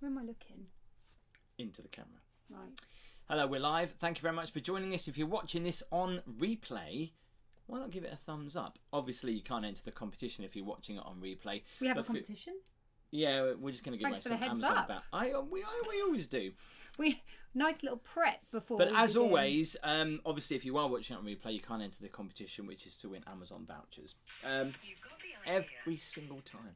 Where am I looking? Into the camera. Right. Hello, we're live. Thank you very much for joining us. If you're watching this on replay, why not give it a thumbs up? Obviously, you can't enter the competition if you're watching it on replay. We have a competition? Yeah, we're just going to give Thanks for some the heads Amazon up. back. We always do. Nice little prep before. But we as begin. always, obviously, if you are watching it on replay, you can't enter the competition, which is to win Amazon vouchers. Every single time.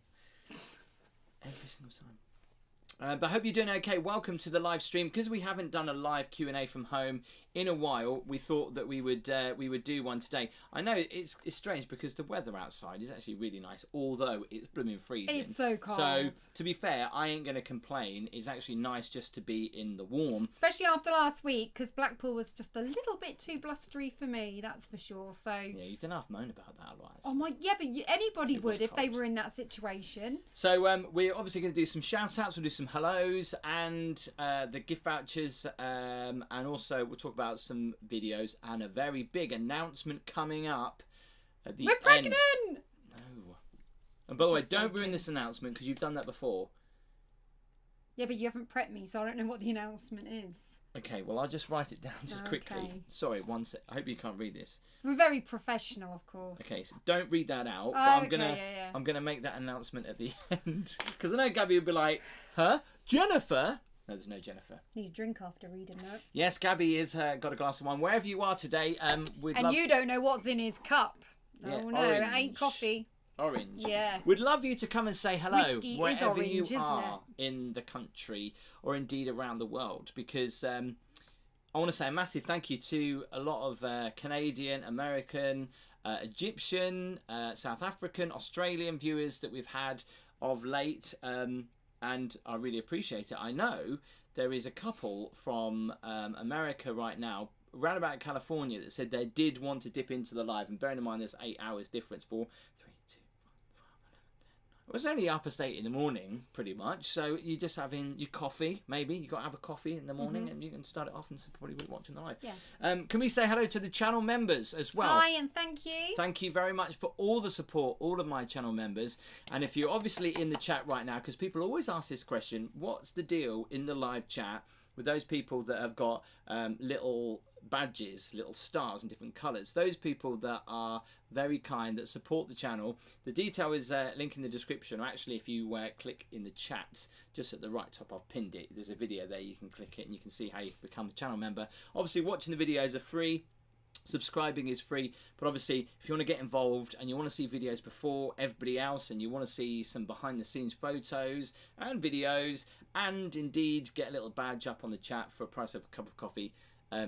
Every single time. But I hope you're doing okay. Welcome to the live stream. Because we haven't done a live Q&A from home in a while, we thought that we would do one today. I know it's strange because the weather outside is actually really nice, although it's blooming freezing. It's so cold. So to be fair, I ain't going to complain. It's actually nice just to be in the warm. Especially after last week, because Blackpool was just a little bit too blustery for me, that's for sure. So yeah, you don't have to moan about that otherwise. Oh my, yeah, but anybody It was would if they cold. were in that situation. So we're obviously going to do some shout outs, we'll do some hellos and the gift vouchers, and also we'll talk about some videos and a very big announcement coming up at the We're end. pregnant! No. And by the way, Just don't joking. ruin this announcement because you've done that before. Yeah, but you haven't prepped me, so I don't know what the announcement is. Okay, well I'll just write it down just quickly. Okay. Sorry, one sec. I hope you can't read this. We're very professional, of course. Okay, so don't read that out. Oh, but I'm okay, gonna yeah. I'm gonna make that announcement at the end because I know Gabby will be like, "Huh, Jennifer?" No, there's no Jennifer. Need a drink after reading that. Yes, Gabby has got a glass of wine. Wherever you are today, we'd And love you don't know what's in his cup. Yeah, Oh no, it orange. ain't coffee. orange. Yeah. We'd love you to come and say hello Whiskey is wherever orange, you isn't are in the country or indeed around the world, because I want to say a massive thank you to a lot of Canadian, American, Egyptian, South African, Australian viewers that we've had of late, and I really appreciate it. I know there is a couple from America right now, around about California, that said they did want to dip into the live, and bearing in mind there's 8 hours difference for 3, 2, 1, 5, 11, 10. It was only up a state in the morning, pretty much. So you're just having your coffee, maybe. You've got to have a coffee in the morning, and you can start it off and probably watching the live. Yeah. Can we say hello to the channel members as well? Hi, and thank you. Thank you very much for all the support, all of my channel members. And if you're obviously in the chat right now, because people always ask this question, what's the deal in the live chat with those people that have got little badges, little stars in different colours? Those people that are very kind, that support the channel. The detail is link in the description, or actually if you click in the chat just at the right top, I've pinned it. There's a video there, you can click it and you can see how you become a channel member. Obviously watching the videos are free. Subscribing is free, but obviously if you want to get involved and you want to see videos before everybody else, and you want to see some behind the scenes photos and videos, and indeed get a little badge up on the chat for a price of a cup of coffee,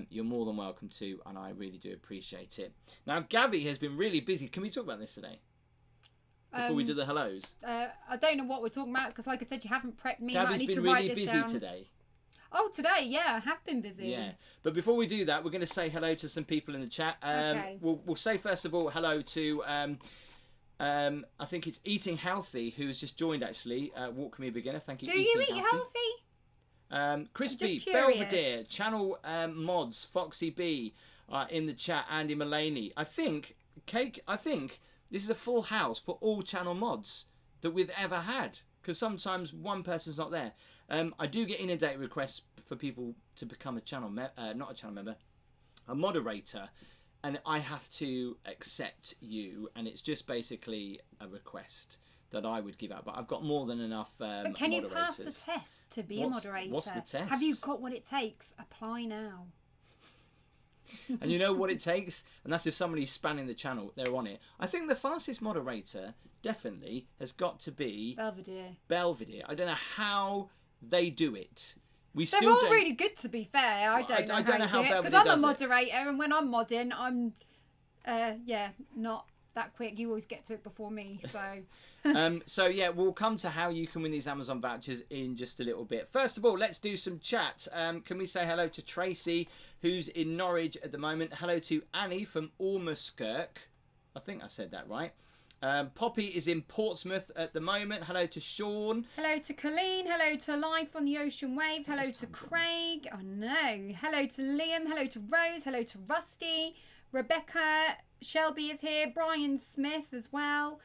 you're more than welcome to, and I really do appreciate it. Now Gabby has been really busy. Can we talk about this today before we do the hellos? I don't know what we're talking about, because like I said, you haven't prepped me. I Gabby's need been to really write this busy down. today. Oh, today, yeah, I have been busy. Yeah, but before we do that, we're going to say hello to some people in the chat. Okay. We'll say first of all hello to I think it's Eating Healthy, who's just joined actually. Walk Me Beginner, thank you. Do you eat healthy? Crispy, just curious. Belvedere, Channel Mods, Foxy B in the chat, Andy Mullaney. I think this is a full house for all Channel Mods that we've ever had, because sometimes one person's not there. I do get inundated requests for people to become a channel a moderator, and I have to accept you, and it's just basically a request that I would give out, but I've got more than enough But can you pass the moderators. test to be a moderator? What's the test? Have you got what it takes? Apply now. And you know what it takes? And that's if somebody's spanning the channel, they're on it. I think the fastest moderator definitely has got to be Belvedere. I don't know how they do it. They're all really good, to be fair. I don't know how you do it, because I'm a moderator, and when I'm modding, I'm not that quick. You always get to it before me, so so yeah, we'll come to how you can win these Amazon vouchers in just a little bit. First of all, let's do some chat. Can we say hello to Tracy, who's in Norwich at the moment? Hello to Annie from Ormuskirk. I think I said that right. Poppy is in Portsmouth at the moment. Hello to Sean. Hello to Colleen. Hello to Life on the Ocean Wave. Hello to Craig. Oh no. Hello to Liam. Hello to Rose. Hello to Rusty. Rebecca. Shelby is here. Brian Smith as well.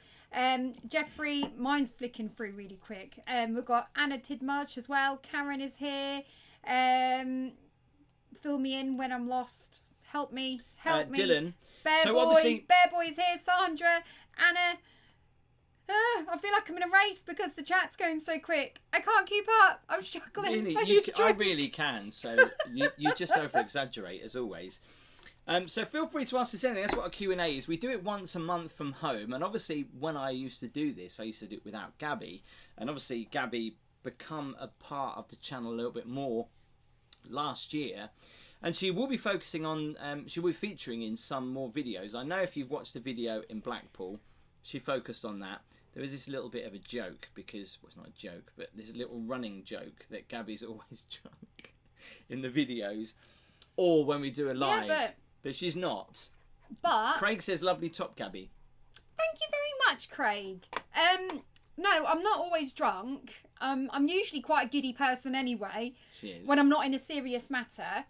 Jeffrey, mine's flicking through really quick. We've got Anna Tidmarsh as well. Karen is here. Fill me in when I'm lost. Help me. Dylan. Bear Boy is here. Sandra. Anna. I feel like I'm in a race because the chat's going so quick. I can't keep up. I'm struggling. Really, I really can. So you just over exaggerate as always. So feel free to ask us anything. That's what a Q&A is. We do it once a month from home. And obviously, when I used to do this, I used to do it without Gabby. And obviously, Gabby become a part of the channel a little bit more last year. And she will be focusing on, she will be featuring in some more videos. I know if you've watched the video in Blackpool, she focused on that. There is this little bit of a joke because, well, it's not a joke, but there's a little running joke that Gabby's always drunk in the videos or when we do a live. Yeah, but she's not. But Craig says, lovely top, Gabby. Thank you very much, Craig. No, I'm not always drunk. I'm usually quite a giddy person anyway. She is. When I'm not in a serious matter.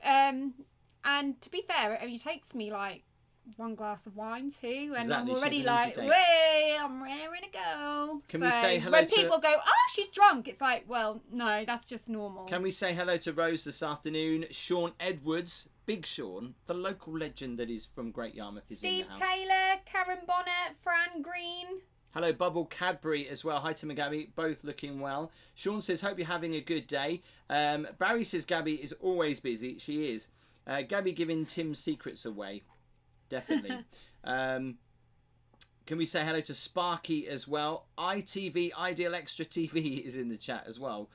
And to be fair, it only takes me like one glass of wine too, and exactly. I'm already like, way, I'm raring to go. Can we say hello when people go, oh, she's drunk, it's like, well, no, that's just normal. Can we say hello to Rose this afternoon? Sean Edwards, Big Sean, the local legend that is from Great Yarmouth, is Steve in the house. Taylor, Karen Bonnet, Fran Green. Hello, Bubble Cadbury as well. Hi, Tim and Gabby, both looking well. Sean says, hope you're having a good day. Barry says, Gabby is always busy. She is. Gabby giving Tim's secrets away. Definitely. Can we say hello to Sparky as well? ITV, Ideal Extra TV is in the chat as well.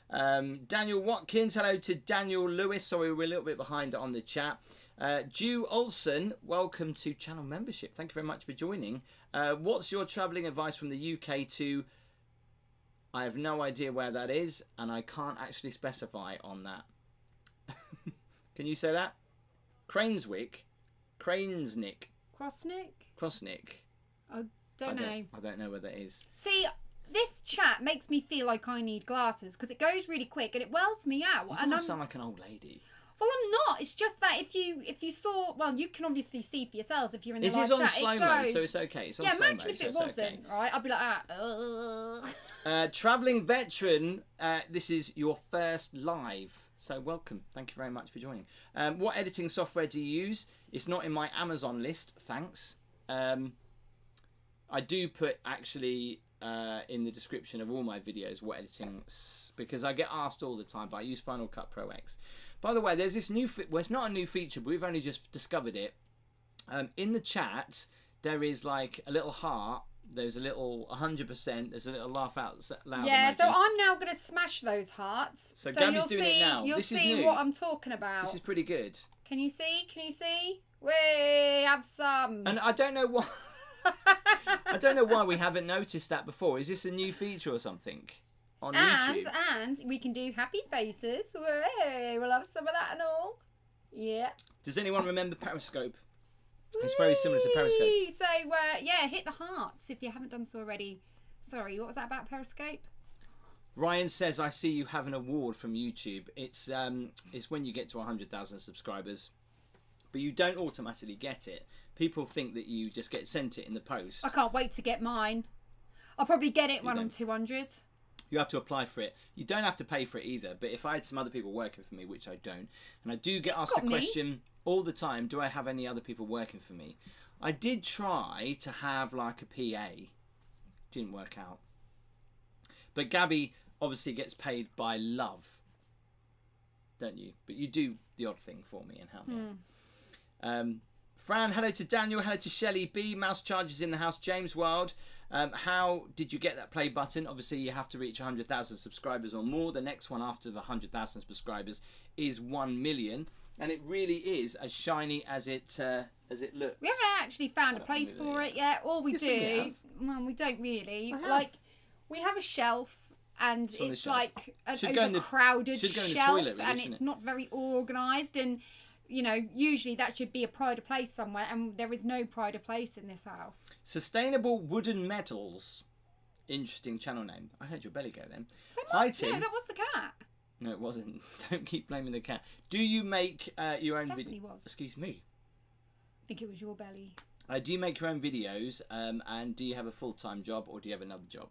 Daniel Watkins, hello to Daniel Lewis. Sorry, we're a little bit behind on the chat. Jew Olsen, welcome to channel membership. Thank you very much for joining. What's your travelling advice from the UK to... I have no idea where that is, and I can't actually specify on that. Can you say that? Craneswick? Cranesnick? Crossnick? I don't know. I don't know where that is. See, this chat makes me feel like I need glasses because it goes really quick and it wells me out. You don't sound like an old lady. Well, I'm not. It's just that if you saw, well, you can obviously see for yourselves if you're in the live chat. It is on slow-mo, so it's okay. It's on slow-mo, imagine if it wasn't, right? I'd be like, Travelling veteran, this is your first live. So welcome. Thank you very much for joining. What editing software do you use? It's not in my Amazon list, thanks. I do put actually in the description of all my videos what editing, because I get asked all the time, but I use Final Cut Pro X. By the way, there's this new, well, it's not a new feature, but we've only just discovered it. In the chat, there is like a little heart. There's a little 100%. There's a little laugh out loud. Yeah, emoji. so I'm now going to smash those hearts. So Gabby's you'll doing see, it now. You'll this see is new. what I'm talking about. This is pretty good. Can you see? Can you see? We have some. And I don't know why. I don't know why we haven't noticed that before. Is this a new feature or something on YouTube? And we can do happy faces. Way, we'll have some of that and all. Yeah. Does anyone remember Periscope? It's very similar to Periscope. So, yeah, hit the hearts if you haven't done so already. Sorry, what was that about Periscope? Ryan says, I see you have an award from YouTube. It's when you get to 100,000 subscribers, but you don't automatically get it. People think that you just get sent it in the post. I can't wait to get mine. I'll probably get it when I'm 200. You have to apply for it. You don't have to pay for it either, but if I had some other people working for me, which I don't, and I do get asked the question all the time, do I have any other people working for me? I did try to have like a PA. Didn't work out. But Gabby obviously gets paid by love, don't you? But you do the odd thing for me and help me. Fran, hello to Daniel, hello to Shelley B. Mouse Charges in the house. James Wild, how did you get that play button? Obviously, you have to reach 100,000 subscribers or more. The next one after the 100,000 subscribers is 1 million. And it really is as shiny as it looks. We haven't actually found a place for it yet. All we do, well, we don't really. Like, we have a shelf, and it's like an overcrowded shelf, and it's not very organised. And you know, usually that should be a pride of place somewhere, and there is no pride of place in this house. Sustainable Wooden Medals. Interesting channel name. I heard your belly go then. Hi, Tim. No, that was the cat. No, it wasn't. Don't keep blaming the cat. Do you make your own Definitely video? was. Excuse me. I think it was your belly. Do you make your own videos? And do you have a full-time job or do you have another job?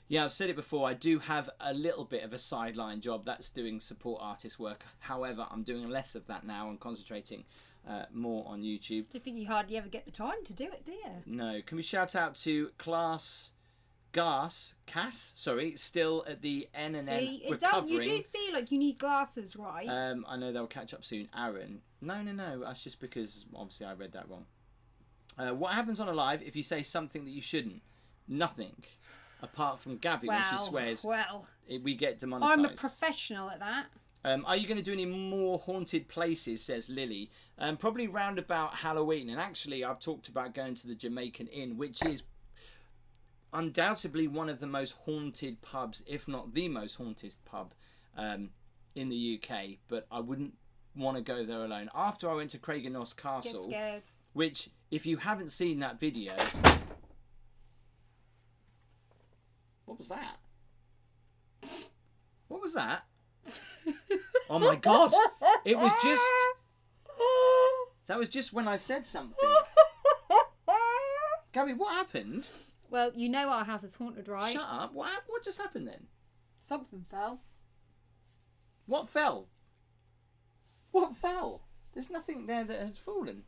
Yeah, I've said it before. I do have a little bit of a sideline job. That's doing support artist work. However, I'm doing less of that now and concentrating more on YouTube. I think you hardly ever get the time to do it, do you? No. Can we shout out to Cass, still at the N&N recovering. You do feel like you need glasses, right? I know they'll catch up soon. Aaron. No. That's just because, obviously, I read that wrong. What happens on a live if you say something that you shouldn't? Nothing. Apart from Gabby when she swears. We get demonetised. I'm a professional at that. Are you going to do any more haunted places, says Lily? Probably round about Halloween. And actually, I've talked about going to the Jamaican Inn, which is undoubtedly one of the most haunted pubs, if not the most haunted pub in the UK. But I wouldn't want to go there alone. After I went to Craigienos Castle, get scared. Which, if you haven't seen that video... What was that? What was that? Oh my God! It was just... That was just when I said something. Gabby, what happened? Well, you know our house is haunted, right? Shut up. What just happened then? Something fell. What fell? What fell? There's nothing there that has fallen.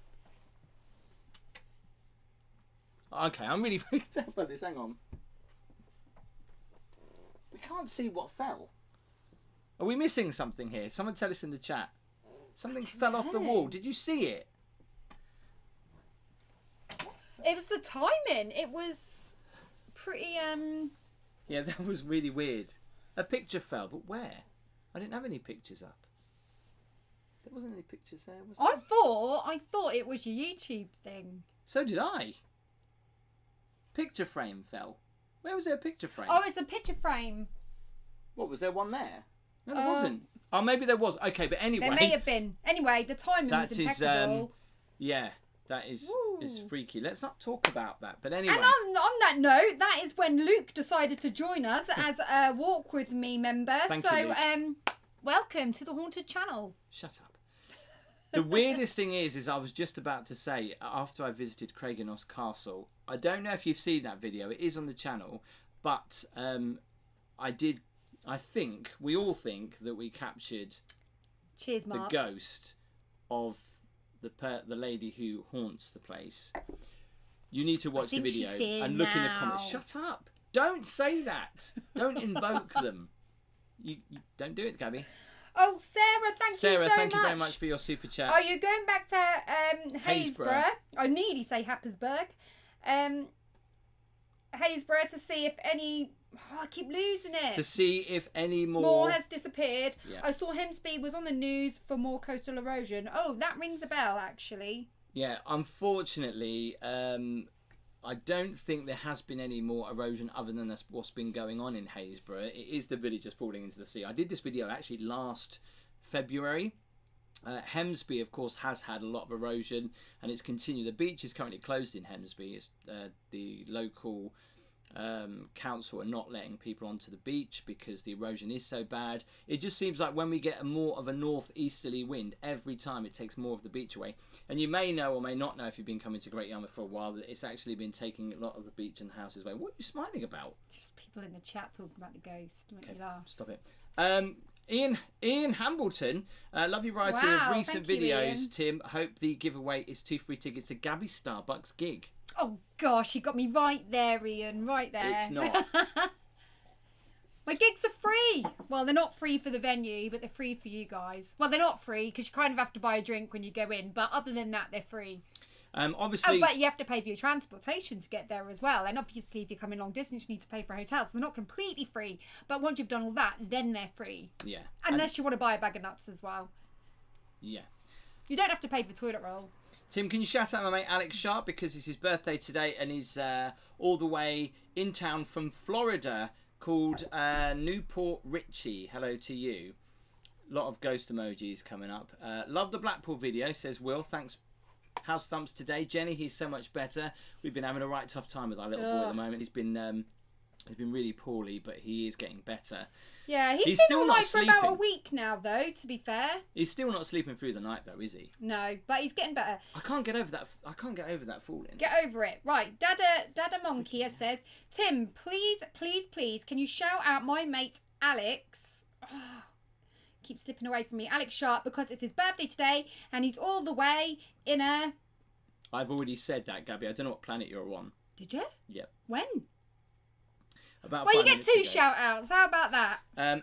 Okay, I'm really freaked out by this. Hang on. We can't see what fell. Are we missing something here? Someone tell us in the chat. Something fell off the wall. Did you see it? It was the timing. It was pretty Yeah, that was really weird. A picture fell, but where? I didn't have any pictures up. There wasn't any pictures there, was there? I thought it was your YouTube thing. So did I. Picture frame fell. Where was there a picture frame? Oh, it's the picture frame. What, was there one there? No, there wasn't. Oh, maybe there was. Okay, but anyway. There may have been. Anyway, the timing was impeccable. Yeah, that is freaky. Let's not talk about that. But anyway. And on that note, that is when Luke decided to join us as a Walk With Me member. Thank you, Luke. Welcome to the Haunted Channel. Shut up. The weirdest thing is I was just about to say, after I visited Craigienos Castle, I don't know if you've seen that video. It is on the channel, but I think we all think that we captured Cheers, Mark. The ghost of the lady who haunts the place. You need to watch the video and look in the comments. Shut up! Don't say that. Don't invoke them. You don't do it, Gabby. Oh, Sarah, thank you so much. Sarah, thank you very much for your super chat. Are you going back to Haysborough? I nearly say Happisburgh. Haysborough to see if any... Oh, I keep losing it. To see if any more has disappeared. Yeah. I saw Hemsby was on the news for more coastal erosion. Oh, that rings a bell, actually. Yeah, unfortunately, I don't think there has been any more erosion other than that's what's been going on in Haysborough. It is the villagers falling into the sea. I did this video actually last February. Hemsby, of course, has had a lot of erosion and it's continued. The beach is currently closed in Hemsby. It's the local council are not letting people onto the beach because the erosion is so bad. It just seems like when we get more of a northeasterly wind, every time it takes more of the beach away. And you may know or may not know if you've been coming to Great Yarmouth for a while that it's actually been taking a lot of the beach and houses away. What are you smiling about? Just people in the chat talking about the ghost. Make me laugh. Stop it. Ian Hambleton, love your variety of recent videos, Tim. Hope the giveaway is 2 free tickets to Gabby's Starbucks gig. Oh gosh, you got me right there, Ian, right there. It's not. My gigs are free. Well, they're not free for the venue, but they're free for you guys. Well, they're not free because you kind of have to buy a drink when you go in, but other than that, they're free. Obviously, but you have to pay for your transportation to get there as well. And obviously, if you're coming long distance, you need to pay for hotels. So they're not completely free, but once you've done all that, then they're free. Yeah. Unless you want to buy a bag of nuts as well. Yeah. You don't have to pay for toilet roll. Tim, can you shout out my mate Alex Sharp because it's his birthday today and he's all the way in town from Florida called Newport Richie. Hello to you. A lot of ghost emojis coming up. Love the Blackpool video, says Will. Thanks. House thumps today. Jenny, he's so much better. We've been having a right tough time with our little boy at the moment. He's been He's been really poorly, but he is getting better. Yeah, he's been still not sleeping for about a week now, though, to be fair. He's still not sleeping through the night, though, is he? No, but he's getting better. I can't get over that falling. Get over it. Right, Dada Monkey says, Tim, please, can you shout out my mate Alex? Oh, keep slipping away from me. Alex Sharp, because it's his birthday today, and he's all the way in a... I've already said that, Gabby. I don't know what planet you're on. Did you? Yep. When? About well, you get 2 shout-outs. How about that?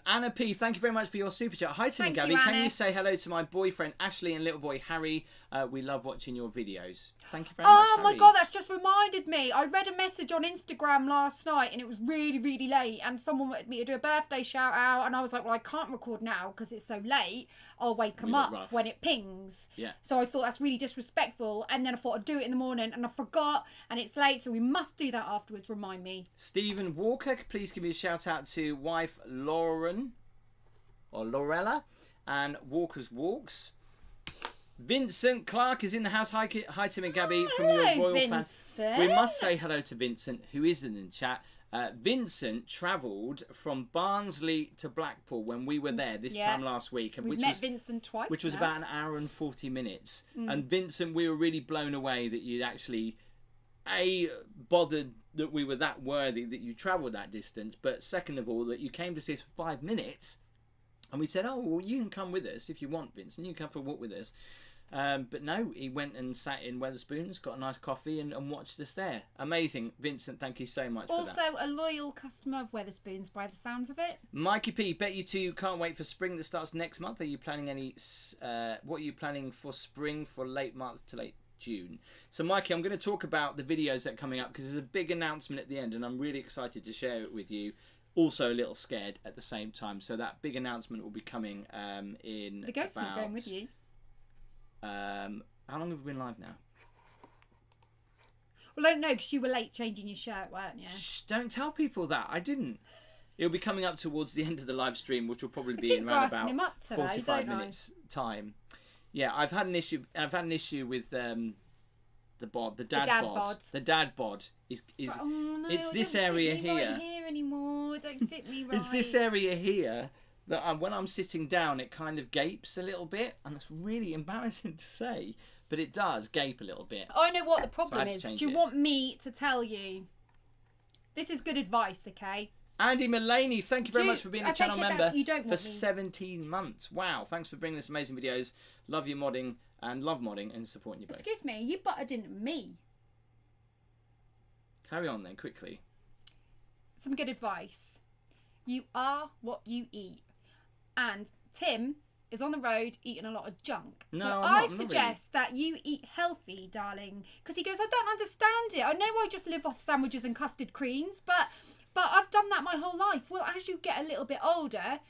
Anna P, thank you very much for your super chat. Hi, Tim and Gabby. Can you say hello to my boyfriend Ashley and little boy Harry? We love watching your videos. Thank you very much, Oh, my God, that's just reminded me. I read a message on Instagram last night, and it was really, really late, and someone wanted me to do a birthday shout-out, and I was like, well, I can't record now because it's so late. I'll wake them up when it pings. Yeah. So I thought that's really disrespectful, and then I thought I'd do it in the morning, and I forgot, and it's late, so we must do that afterwards. Remind me. Stephen Walker, please give me a shout-out to wife Lauren, or Lorella, and Walker's Walks. Vincent Clark is in the house. Hi Tim and Gabby from your royal Vincent. fan. We must say hello to Vincent, who is in the chat. Vincent travelled from Barnsley to Blackpool when we were there this time last week. We've met Vincent twice which was now. about an hour and 40 minutes. And Vincent, we were really blown away that you'd actually, bothered that we were that worthy, that you travelled that distance, but second of all, that you came to see us for 5 minutes. And we said, oh, well, you can come with us if you want, Vincent. You can come for a walk with us. But no, he went and sat in Wetherspoons, got a nice coffee and watched us there. Amazing. Vincent, thank you so much for that. Also a loyal customer of Wetherspoons by the sounds of it. Mikey P, bet you two can't wait for spring that starts next month. Are you planning what are you planning for spring for late March to late June? So Mikey, I'm going to talk about the videos that are coming up because there's a big announcement at the end and I'm really excited to share it with you. Also a little scared at the same time. So that big announcement will be coming in The ghost's not going with you. How long have we been live now? Well, I don't know because you were late changing your shirt, weren't you? Shh, don't tell people that. I didn't. It'll be coming up towards the end of the live stream, which will probably be in around about 45 minutes time. Yeah, I've had an issue. I've had an issue with the bod, the dad bod. The dad bod is oh, no, it's this area here. Right here anymore. It don't fit me right. It's this area here that when I'm sitting down, it kind of gapes a little bit, and it's really embarrassing to say, but it does gape a little bit. I know what the problem is. Do you want me to tell you? This is good advice, okay? Andy Mullaney, thank you very much for being a channel member for 17 months. Wow, thanks for bringing us amazing videos. Love your modding and love modding and supporting you both. Excuse me, you butted into me. Carry on then, quickly. Some good advice. You are what you eat. And Tim is on the road eating a lot of junk. No, so I suggest that you eat healthy, darling. Because he goes, I don't understand it. I know I just live off sandwiches and custard creams, but I've done that my whole life. Well, as you get a little bit older,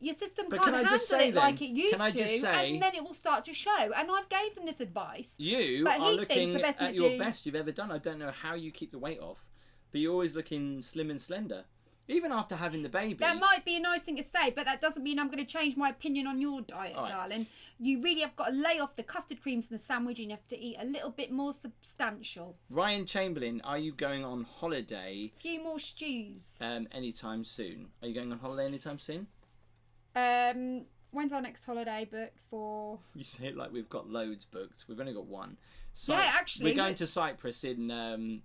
your system can't handle it like it used to, and then it will start to show. And I've gave him this advice. You are looking at your best you've ever done. I don't know how you keep the weight off, but you're always looking slim and slender. Even after having the baby. That might be a nice thing to say, but that doesn't mean I'm going to change my opinion on your diet, darling. You really have got to lay off the custard creams and the sandwich, and you have to eat a little bit more substantial. Ryan Chamberlain, are you going on holiday? A few more stews. Anytime soon. Are you going on holiday anytime soon? When's our next holiday booked for? You say it like we've got loads booked. We've only got one. Yeah, actually. We're going to Cyprus in...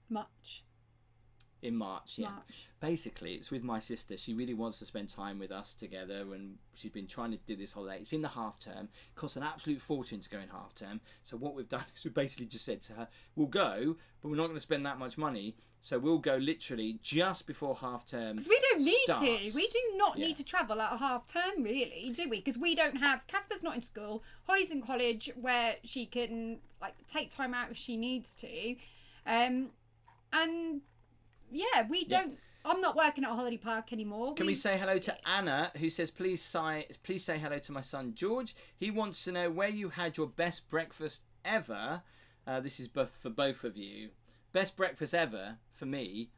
March. In March, yeah. Basically, it's with my sister. She really wants to spend time with us together, and she's been trying to do this holiday. It's in the half term. It costs an absolute fortune to go in half term. So what we've done is we basically just said to her, we'll go, but we're not going to spend that much money. So we'll go literally just before half term. Because we don't need to. We do not need to travel at a half term, really, do we? Because we don't have... Casper's not in school. Holly's in college where she can take time out if she needs to. And... yeah, we don't... I'm not working at a holiday park anymore. Can we say hello to Anna, who says, please say hello to my son, George. He wants to know where you had your best breakfast ever. This is for both of you. Best breakfast ever, for me,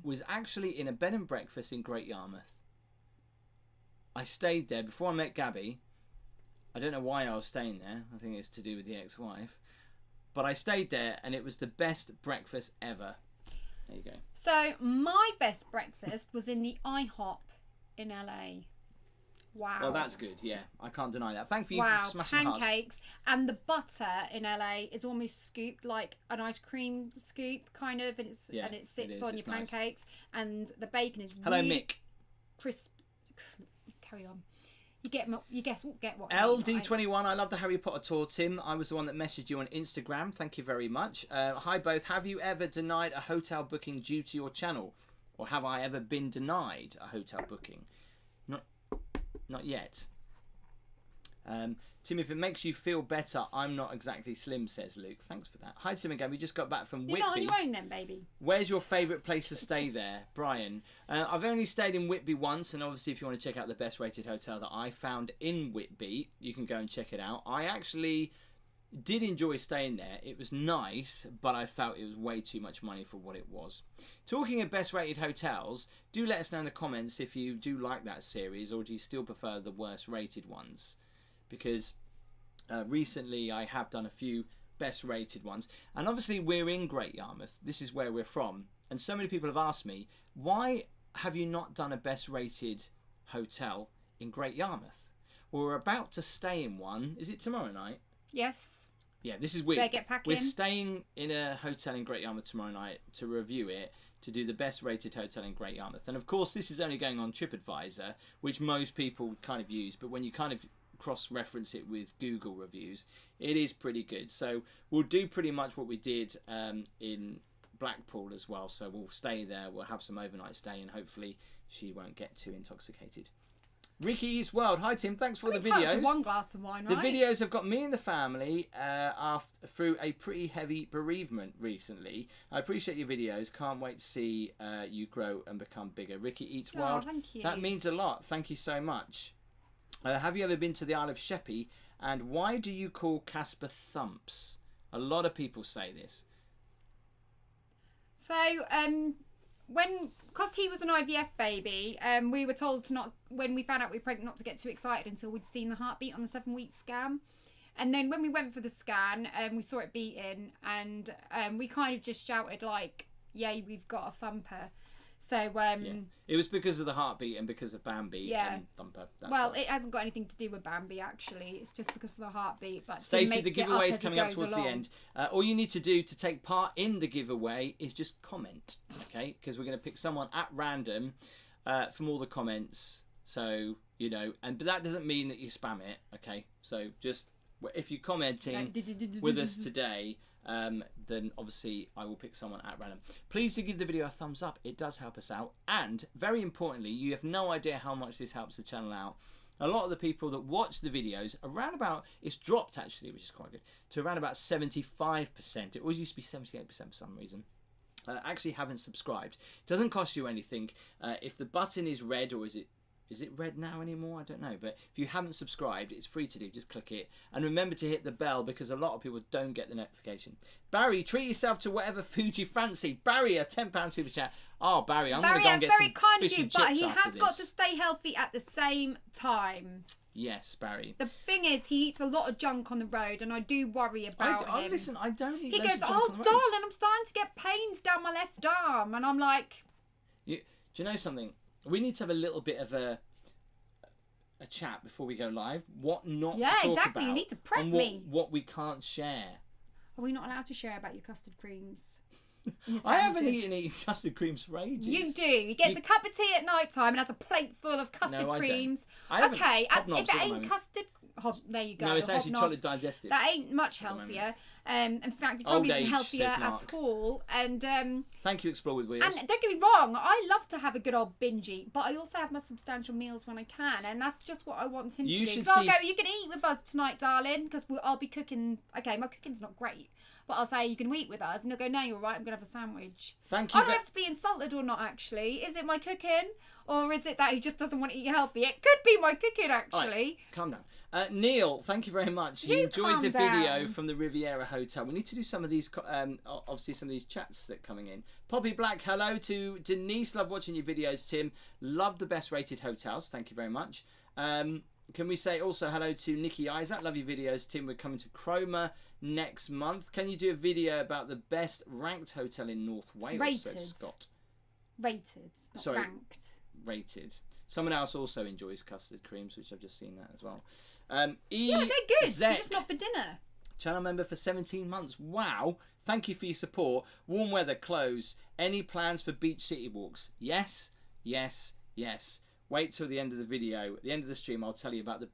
was actually in a bed and breakfast in Great Yarmouth. I stayed there before I met Gabby. I don't know why I was staying there. I think it's to do with the ex-wife. But I stayed there, and it was the best breakfast ever. There you go. So my best breakfast was in the IHOP in LA. Wow. Well, that's good. Yeah, I can't deny that. Thank you wow, for smashing pancakes, and the butter in LA is almost scooped like an ice cream scoop, kind of, and it sits on your pancakes, and the bacon is really Mick. Crisp. Carry on. You guess what? LD21, I love the Harry Potter tour, Tim. I was the one that messaged you on Instagram. Thank you very much. Hi both. Have you ever denied a hotel booking due to your channel, or have I ever been denied a hotel booking? Not yet. Tim, if it makes you feel better, I'm not exactly slim, says Luke. Thanks for that. Hi, Tim again. We just got back from Whitby. You're not on your own then, baby. Where's your favourite place to stay there, Brian? I've only stayed in Whitby once, and obviously if you want to check out the best rated hotel that I found in Whitby, you can go and check it out. I actually did enjoy staying there. It was nice, but I felt it was way too much money for what it was. Talking of best rated hotels, do let us know in the comments if you do like that series, or do you still prefer the worst rated ones? Because recently I have done a few best rated ones, and obviously we're in Great Yarmouth. This is where we're from, and so many people have asked me, why have you not done a best rated hotel in Great Yarmouth? Well, we're about to stay in one. Is it tomorrow night? Yes. Yeah, this is weird. Better get packing. We're staying in a hotel in Great Yarmouth tomorrow night to review it, to do the best rated hotel in Great Yarmouth. And of course this is only going on TripAdvisor, which most people kind of use, but when you kind of cross-reference it with Google reviews, it is pretty good. So we'll do pretty much what we did in Blackpool as well. So we'll stay there, we'll have some overnight stay, and hopefully she won't get too intoxicated. Ricky East World, hi Tim, thanks for the videos. One glass of wine, right? The videos have got me and the family through a pretty heavy bereavement recently. I appreciate your videos. Can't wait to see you grow and become bigger. Ricky Eats Wild. Thank you. That means a lot. Thank you so much. Have you ever been to the Isle of Sheppey? And why do you call Casper Thumps? A lot of people say this. So, because he was an IVF baby, we were told to not, when we found out we were pregnant, not to get too excited until we'd seen the heartbeat on the 7-week scan. And then when we went for the scan, we saw it beating, and we kind of just shouted like, "Yay, we've got a thumper." So yeah. It was because of the heartbeat and because of Bambi and Thumper. Well, it hasn't got anything to do with Bambi actually. It's just because of the heartbeat. But Stacey, the giveaway is coming up towards the end. All you need to do to take part in the giveaway is just comment, okay? Because we're going to pick someone at random from all the comments. So but that doesn't mean that you spam it, okay? So just if you're commenting with us today, then obviously I will pick someone at random. Please do give the video a thumbs up. It does help us out, and very importantly, you have no idea how much this helps the channel out. A lot of the people that watch the videos, around about, it's dropped actually, which is quite good, to around about 75%. It always used to be 78% for some reason. Actually haven't subscribed. It doesn't cost you anything. If the button is red, or is it red now anymore? I don't know. But if you haven't subscribed, it's free to do. Just click it. And remember to hit the bell, because a lot of people don't get the notification. Barry, treat yourself to whatever food you fancy. Barry, a £10 super chat. Oh, Barry, I'm going to go and get some fish and chips after this. But he has got to stay healthy at the same time. Yes, Barry. The thing is, he eats a lot of junk on the road, and I do worry about him. Listen, I don't eat He loads goes, of junk on the road. darling, I'm starting to get pains down my left arm. And I'm like... Do you know something? We need to have a little bit of a chat before we go live. What not to talk exactly. about. You need to prep me. What we can't share. Are we not allowed to share about your custard creams? I haven't eaten any custard creams for ages. You do. He gets a cup of tea at night time and has a plate full of custard creams. Okay, if it ain't custard... there you go. No, it's actually chocolate digestive. That ain't much healthier. In fact, it probably isn't healthier at all. And thank you, Explore with Wheels. And don't get me wrong, I love to have a good old binge eat, but I also have my substantial meals when I can, and that's just what I want him to do. So I'll go, you can eat with us tonight, darling, because I'll be cooking. Okay, my cooking's not great, but I'll say you can eat with us, and he'll go, no, you're right, I'm going to have a sandwich. Thank you. I don't have to be insulted or not, actually. Is it my cooking, or is it that he just doesn't want to eat healthy? It could be my cooking, actually. Right, calm down. Neil, thank you very much. You enjoyed the video from the Riviera Hotel. We need to do some of these, obviously some of these chats that are coming in. Poppy Black, hello to Denise. Love watching your videos, Tim. Love the best rated hotels. Thank you very much. Can we say also hello to Nikki Isaac? Love your videos, Tim. We're coming to Cromer next month. Can you do a video about the best ranked hotel in North Wales? Rated. Says Scott. Rated, not Sorry, ranked. Rated. Someone else also enjoys custard creams, which I've just seen that as well. Yeah, they're good. They're just not for dinner. Channel member for 17 months. Wow. Thank you for your support. Warm weather close. Any plans for beach city walks? Yes, yes, yes. Wait till the end of the video. At the end of the stream, I'll tell you about the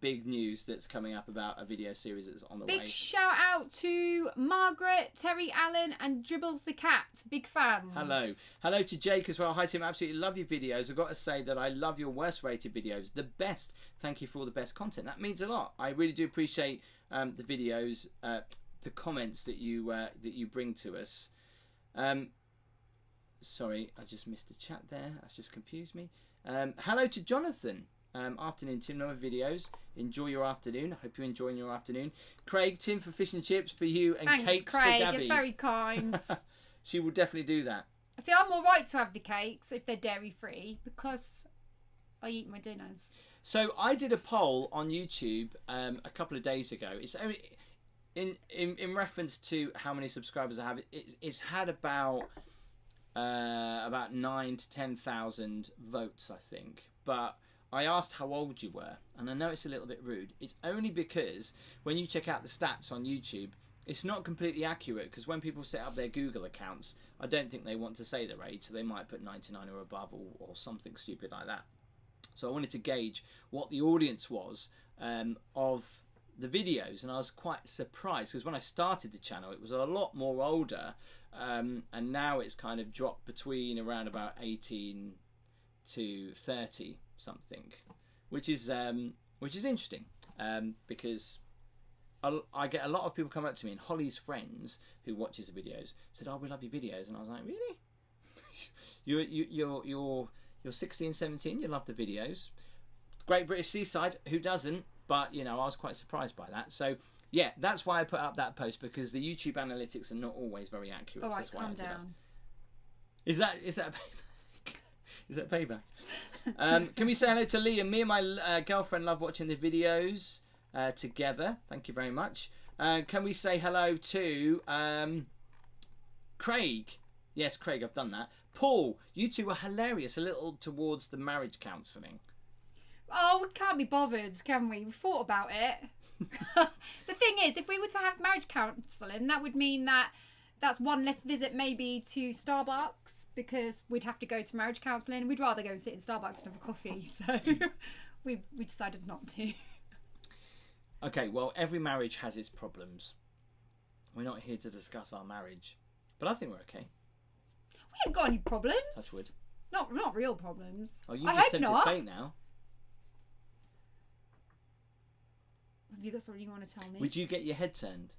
big news that's coming up about a video series that's on the way. Big shout out to Margaret, Terry Allen, and Dribbles the Cat. Big fans. Hello. Hello to Jake as well. Hi, Tim. Absolutely love your videos. I've got to say that I love your worst rated videos. The best. Thank you for all the best content. That means a lot. I really do appreciate the videos, the comments that you bring to us. Sorry, I just missed the chat there. That's just confused me. Hello to Jonathan. Afternoon, Tim. Another videos. Enjoy your afternoon. I hope you're enjoying your afternoon. Craig, Tim for fish and chips for you and Thanks, cakes Craig. for Gabby. It's very kind. She will definitely do that. See, I'm all right to have the cakes if they're dairy free because I eat my dinners. So I did a poll on YouTube a couple of days ago. It's only in reference to how many subscribers I have. It's had about 9,000 to 10,000 votes, I think. But I asked how old you were, and I know it's a little bit rude. It's only because when you check out the stats on YouTube, it's not completely accurate, because when people set up their Google accounts, I don't think they want to say their age, so they might put 99 or above or something stupid like that. So I wanted to gauge what the audience was of the videos, and I was quite surprised, because when I started the channel it was a lot more older, and now it's kind of dropped between around about 18 to 30 something, which is interesting, because I get a lot of people come up to me, and Holly's friends who watches the videos said, "Oh, we love your videos," and I was like, "Really? You're 16, 17, you love the videos. Great British Seaside, who doesn't?" But, you know, I was quite surprised by that. So, yeah, that's why I put up that post, because the YouTube analytics are not always very accurate. All right, that's why calm I did down. That. Is that payback? Is that payback? Can we say hello to Liam? Me and my girlfriend love watching the videos together. Thank you very much. Can we say hello to Craig? Yes, Craig, I've done that. Paul, you two are hilarious. A little towards the marriage counselling. Oh, we can't be bothered, can we? We thought about it. The thing is, if we were to have marriage counselling, that would mean that's one less visit maybe to Starbucks, because we'd have to go to marriage counselling. We'd rather go and sit in Starbucks and have a coffee, so we decided not to. Okay, well, every marriage has its problems. We're not here to discuss our marriage, but I think we're okay. We ain't got any problems. Touch wood. Not real problems. Oh, you just tempted fate now. Have you got something you want to tell me? Would you get your head turned?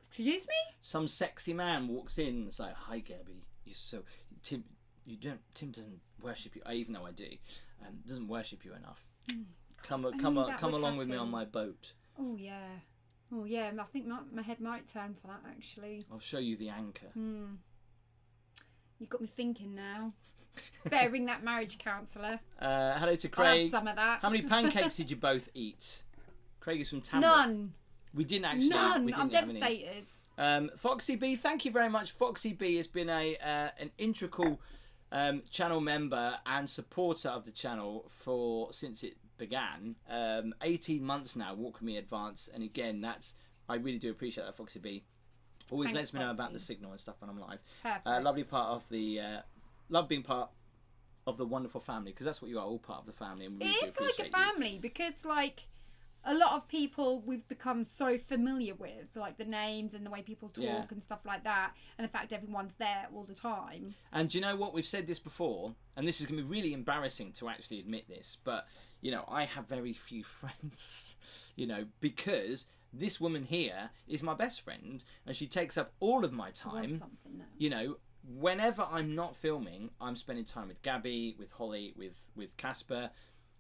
Excuse me? Some sexy man walks in and is like, "Hi, Gabby. You're so Tim. Tim doesn't worship you. Even though I do, doesn't worship you enough. Come along with me on my boat." Oh yeah. I think my head might turn for that, actually. I'll show you the anchor. You've got me thinking now. Better ring that marriage counsellor. Hello to Craig. I'll have some of that. How many pancakes did you both eat? Craig is from Tamworth. None. We didn't actually. None. I'm devastated. Foxy B, thank you very much. Foxy B has been an integral channel member and supporter of the channel since it began. 18 months now. Walk with me advance, and again, I really do appreciate that, Foxy B. Always lets me know about the signal and stuff when I'm live. Lovely part of the love being part of the wonderful family, because that's what you are, all part of the family. And we really it's like a family, because like a lot of people we've become so familiar with, like the names and the way people talk and stuff like that, and the fact everyone's there all the time. And do you know what? We've said this before, and this is going to be really embarrassing to actually admit this, but you know, I have very few friends, you know, because this woman here is my best friend, and she takes up all of my time. You know, whenever I'm not filming, I'm spending time with Gabby, with Holly, with Casper.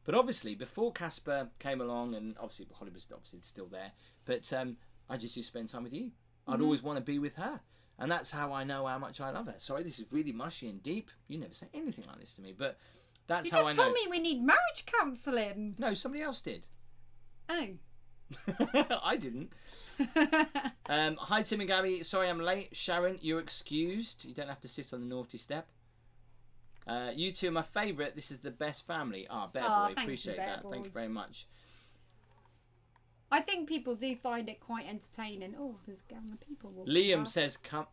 But obviously, before Casper came along, and obviously Holly was obviously still there, but I just used to spend time with you. I'd always want to be with her, and that's how I know how much I love her. Sorry, this is really mushy and deep. You never say anything like this to me, but That's you how I know. You just told me we need marriage counselling. No, somebody else did. Oh. I didn't. Hi, Tim and Gabby. Sorry I'm late. Sharon, you're excused. You don't have to sit on the naughty step. You two are my favourite. This is the best family. Bear Boy. Appreciate that. Thank you very much. I think people do find it quite entertaining. Oh, there's a gang of people walking Liam past. says, come...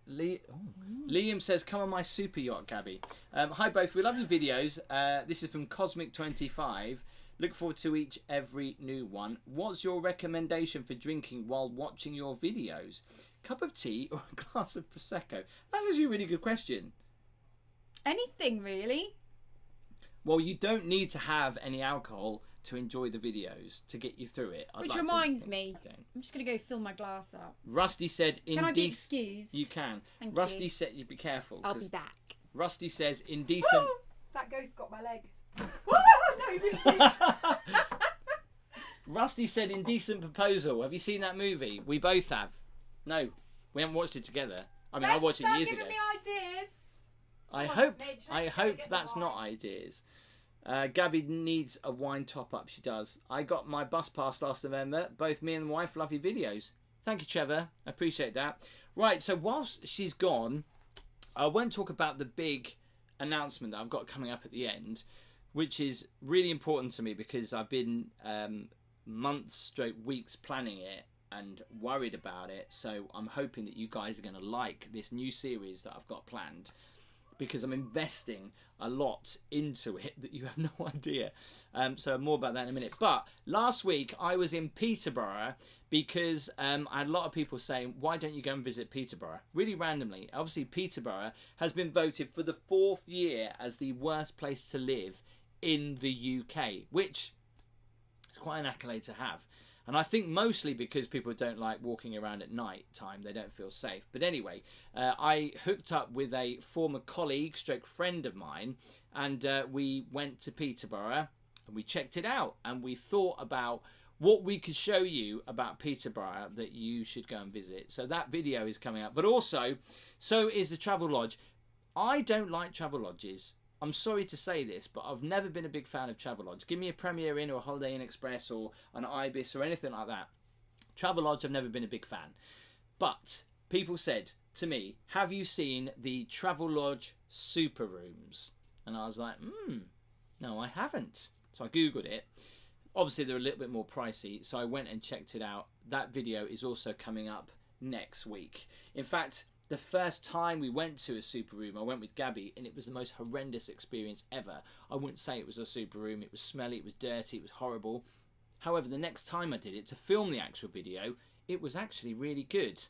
Liam says, come on my super yacht, Gabby. Hi both, we love your videos. This is from Cosmic25. Look forward to every new one. What's your recommendation for drinking while watching your videos? Cup of tea or a glass of Prosecco? That's actually a really good question. Anything, really. Well, you don't need to have any alcohol to enjoy the videos to get you through it. Which reminds me, I'm just going to go fill my glass up. Rusty said... Can I be excused? You can. Thank Rusty you. said... You be careful. I'll be back. Rusty says indecent... That ghost got my leg. No, you didn't. Rusty said indecent proposal. Have you seen that movie? We both have. No, we haven't watched it together. I mean, I watched it years ago. Stop giving me ideas. I hope that's not ideas. Gabby needs a wine top-up. She does. I got my bus pass last November. Both me and the wife love your videos. Thank you, Trevor. I appreciate that. Right, so whilst she's gone, I won't talk about the big announcement that I've got coming up at the end, which is really important to me because I've been months straight weeks planning it and worried about it. So I'm hoping that you guys are going to like this new series that I've got planned, because I'm investing a lot into it that you have no idea. So more about that in a minute. But last week I was in Peterborough because I had a lot of people saying, why don't you go and visit Peterborough? Really randomly. Obviously Peterborough has been voted for the 4th year as the worst place to live in the UK, which is quite an accolade to have. And I think mostly because people don't like walking around at night time, they don't feel safe. But anyway, I hooked up with a former colleague, stroke friend of mine, and we went to Peterborough and we checked it out. And we thought about what we could show you about Peterborough that you should go and visit. So that video is coming up. But also, so is the Travelodge. I don't like Travelodges. I'm sorry to say this, but I've never been a big fan of Travelodge. Give me a Premier Inn or a Holiday Inn Express or an Ibis or anything like that. Travelodge, I've never been a big fan. But people said to me, have you seen the Travelodge Super Rooms? And I was like, no, I haven't. So I Googled it. Obviously, they're a little bit more pricey, so I went and checked it out. That video is also coming up next week. In fact, the first time we went to a super room, I went with Gabby, and it was the most horrendous experience ever. I wouldn't say it was a super room. It was smelly, it was dirty, it was horrible. However, the next time I did it to film the actual video, it was actually really good.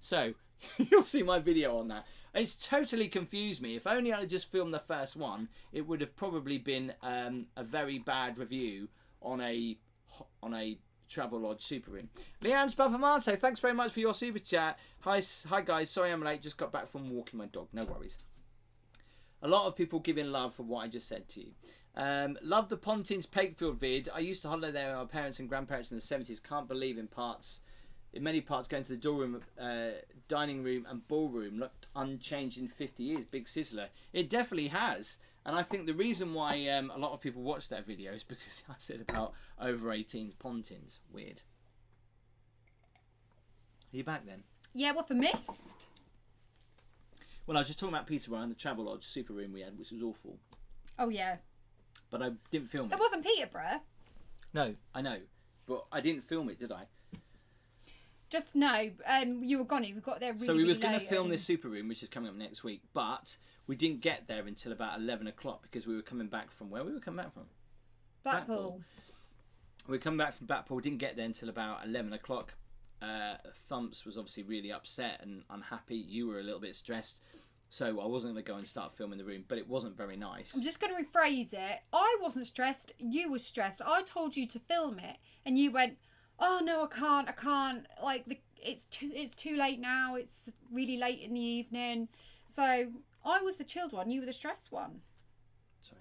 So, you'll see my video on that. It's totally confused me. If only I had just filmed the first one, it would have probably been a very bad review on a Travelodge super room. Leanne Spapamato, thanks very much for your super chat. Hi guys, sorry I'm late, just got back from walking my dog. No worries. A lot of people giving love for what I just said to you. Love the Pontins Pakefield vid. I used to holiday there with my parents and grandparents in the 70s. Can't believe in many parts going to the door room, dining room and ballroom looked unchanged in 50 years. Big sizzler. It definitely has. And I think the reason why a lot of people watch that video is because I said about over 18s Pontins. Weird. Are you back then? Yeah, what for missed? Well, I was just talking about Peterborough and the Travelodge super room we had, which was awful. Oh, yeah. But I didn't film it. That wasn't Peterborough. No, I know. But I didn't film it, did I? Just no. You were gone. We got there really, so we was going to film this super room, which is coming up next week, but we didn't get there until about 11 o'clock because we were coming back from where we were coming back from? Blackpool. We were coming back from Blackpool. Didn't get there until about 11 o'clock. Thumps was obviously really upset and unhappy. You were a little bit stressed. So I wasn't going to go and start filming the room, but it wasn't very nice. I'm just going to rephrase it. I wasn't stressed. You were stressed. I told you to film it, and you went, "Oh no, I can't. Like it's too late now. It's really late in the evening." So I was the chilled one. You were the stressed one. Sorry.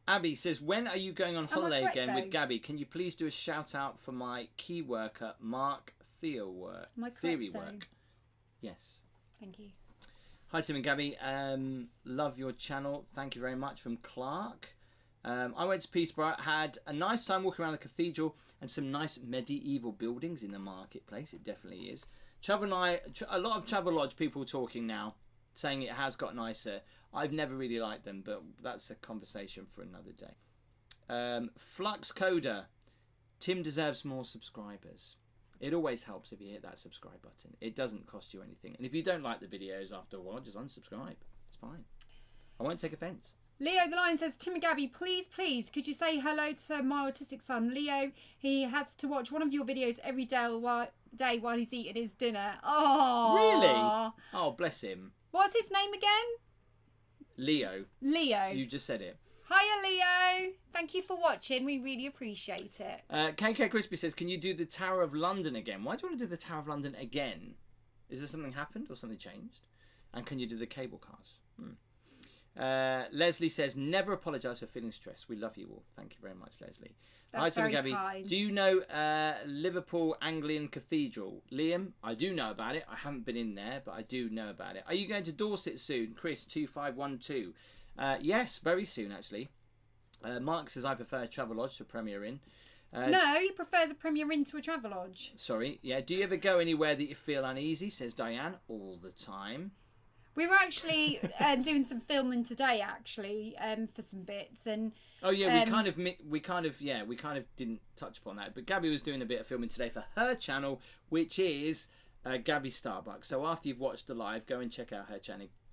Abby says, "When are you going on holiday again with Gabby? Can you please do a shout out for my key worker, Mark Theory work?" Yes. Thank you. Hi Tim and Gabby, love your channel. Thank you very much. From Clark. I went to Peterborough, had a nice time walking around the cathedral and some nice medieval buildings in the marketplace. It definitely is. A lot of Travelodge people talking now, saying it has got nicer. I've never really liked them, but that's a conversation for another day. Flux Coder, Tim deserves more subscribers. It always helps if you hit that subscribe button. It doesn't cost you anything. And if you don't like the videos after a while, just unsubscribe. It's fine. I won't take offence. Leo the Lion says, Tim and Gabby, please, could you say hello to my autistic son, Leo? He has to watch one of your videos every day while he's eating his dinner. Oh, really? Oh, bless him. What's his name again? Leo. Leo. You just said it. Hiya, Leo. Thank you for watching. We really appreciate it. KK Crispy says, can you do the Tower of London again? Why do you want to do the Tower of London again? Is there something happened or something changed? And can you do the cable cars? Leslie says, never apologise for feeling stressed. We love you all. Thank you very much, Leslie. That's very kind. Do you know Liverpool Anglican Cathedral? Liam, I do know about it. I haven't been in there, but I do know about it. Are you going to Dorset soon? Chris 2512. Yes, very soon actually. Mark says, I prefer Travelodge to Premier Inn. No, he prefers a Premier Inn to a Travelodge. Sorry, yeah. Do you ever go anywhere that you feel uneasy? Says Diane. All the time. We were actually doing some filming today, actually, for some bits, and oh yeah, we kind of didn't touch upon that. But Gabby was doing a bit of filming today for her channel, which is Gabby Starbucks. So after you've watched the live, go and check out her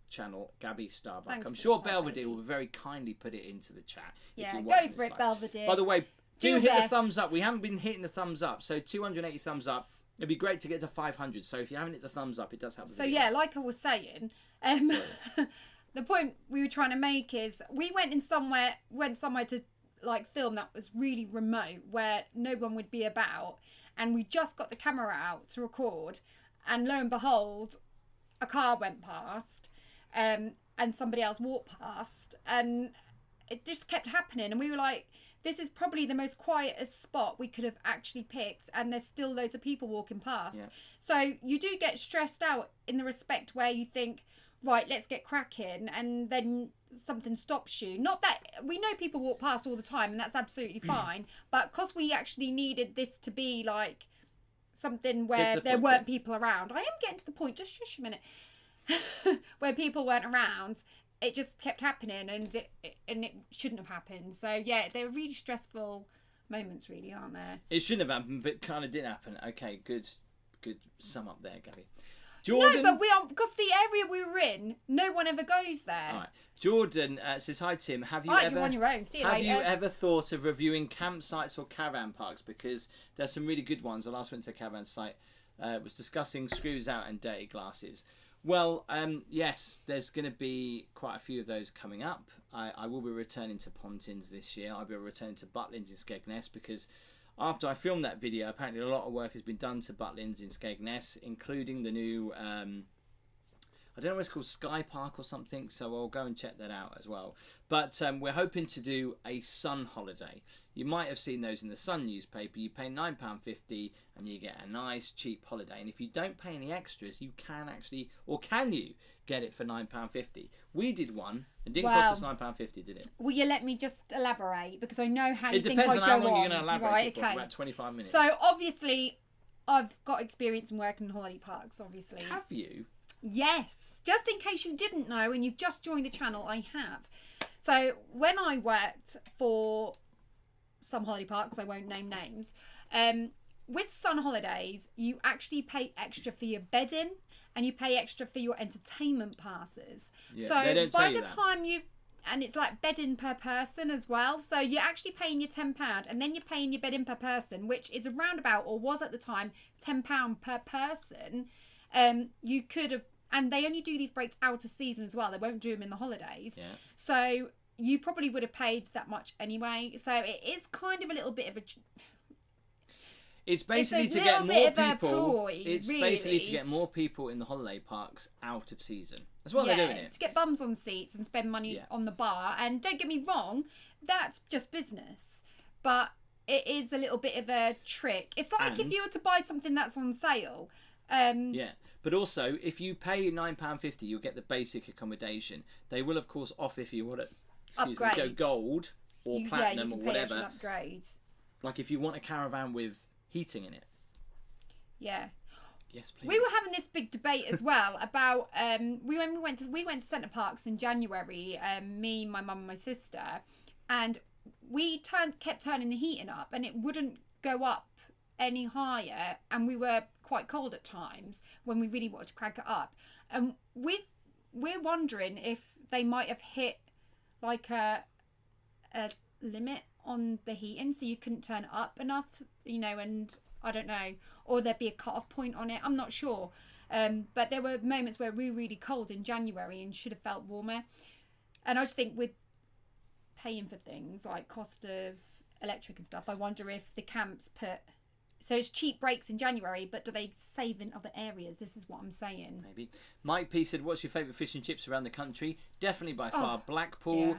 channel, Gabby Starbucks. Thanks. I'm sure Belvedere will very kindly put it into the chat. Yeah, go for it, Belvedere. By the way, do hit the thumbs up. We haven't been hitting the thumbs up, so 280 thumbs up. It'd be great to get to 500. So if you haven't hit the thumbs up, it does help. So yeah, like I was saying, the point we were trying to make is we went somewhere to like film that was really remote where no one would be about, and we just got the camera out to record, and lo and behold, a car went past, and somebody else walked past, and it just kept happening, and we were like, this is probably the most quietest spot we could have actually picked, and there's still loads of people walking past. Yeah. So you do get stressed out in the respect where you think, right, let's get cracking, and then something stops you. Not that we know people walk past all the time, and that's absolutely fine, but because we actually needed this to be like something where there weren't people around. I am getting to the point, just shush a minute, where people weren't around. It just kept happening, and it shouldn't have happened. So yeah, they're really stressful moments, really, aren't there? It shouldn't have happened, but kind of did happen. Okay, good sum up there, Gabby. Jordan, no, but we are, because the area we were in, no one ever goes there. All right. Jordan says, hi Tim, have you you're on your own. See you have later. you ever thought of reviewing campsites or caravan parks? Because there's some really good ones. The last went to a caravan site was discussing screws out and dirty glasses. Well, yes, there's going to be quite a few of those coming up. I will be returning to Pontins this year. I'll be returning to Butlins in Skegness, because after I filmed that video, apparently a lot of work has been done to Butlins in Skegness, including the new, I don't know what it's called, Sky Park or something, so I'll go and check that out as well. But we're hoping to do a Sun holiday. You might have seen those in the Sun newspaper. You pay £9.50 and you get a nice cheap holiday. And if you don't pay any extras, you can actually, or can you get it for £9.50? We did one. It didn't cost us £9.50, did it? Will you let me just elaborate? Because I know how you think It depends on how long you're going to elaborate right, for, about 25 minutes. So obviously, I've got experience in working in holiday parks, obviously. Have you? Yes. Just in case you didn't know and you've just joined the channel, I have. So when I worked for some holiday parks, I won't name names, with Sun Holidays, you actually pay extra for your bedding and you pay extra for your entertainment passes. Yeah, so by the time and it's like bedding per person as well. So you're actually paying your £10 and then you're paying your bedding per person, which is around about, or was at the time, £10 per person. You could have, and they only do these breaks out of season as well. They won't do them in the holidays. Yeah. So you probably would have paid that much anyway. So it is kind of a little bit of a... It's basically to get more people. It's basically to get more people in the holiday parks out of season. That's why they're doing it. To get bums on seats and spend money on the bar. And don't get me wrong, that's just business. But it is a little bit of a trick. It's like if you were to buy something that's on sale Yeah, but also if you pay £9.50, you'll get the basic accommodation. They will of course offer if you want to go gold or platinum or whatever. An upgrade. Like if you want a caravan with heating in it. Yeah. Yes, please. We were having this big debate as well about we went to Centre Parks in January. Me, my mum, and my sister, and we kept turning the heating up, and it wouldn't go up any higher, and we were quite cold at times when we really wanted to crank it up. And we're wondering if they might have hit like a limit on the heating, so you couldn't turn it up enough, and I don't know, or there'd be a cut-off point on it. I'm not sure. But there were moments where we were really cold in January and should have felt warmer. And I just think with paying for things like cost of electric and stuff, I wonder if the camps so it's cheap breaks in January, but do they save in other areas? This is what I'm saying. Maybe. Mike P said, what's your favourite fish and chips around the country? Definitely by far Blackpool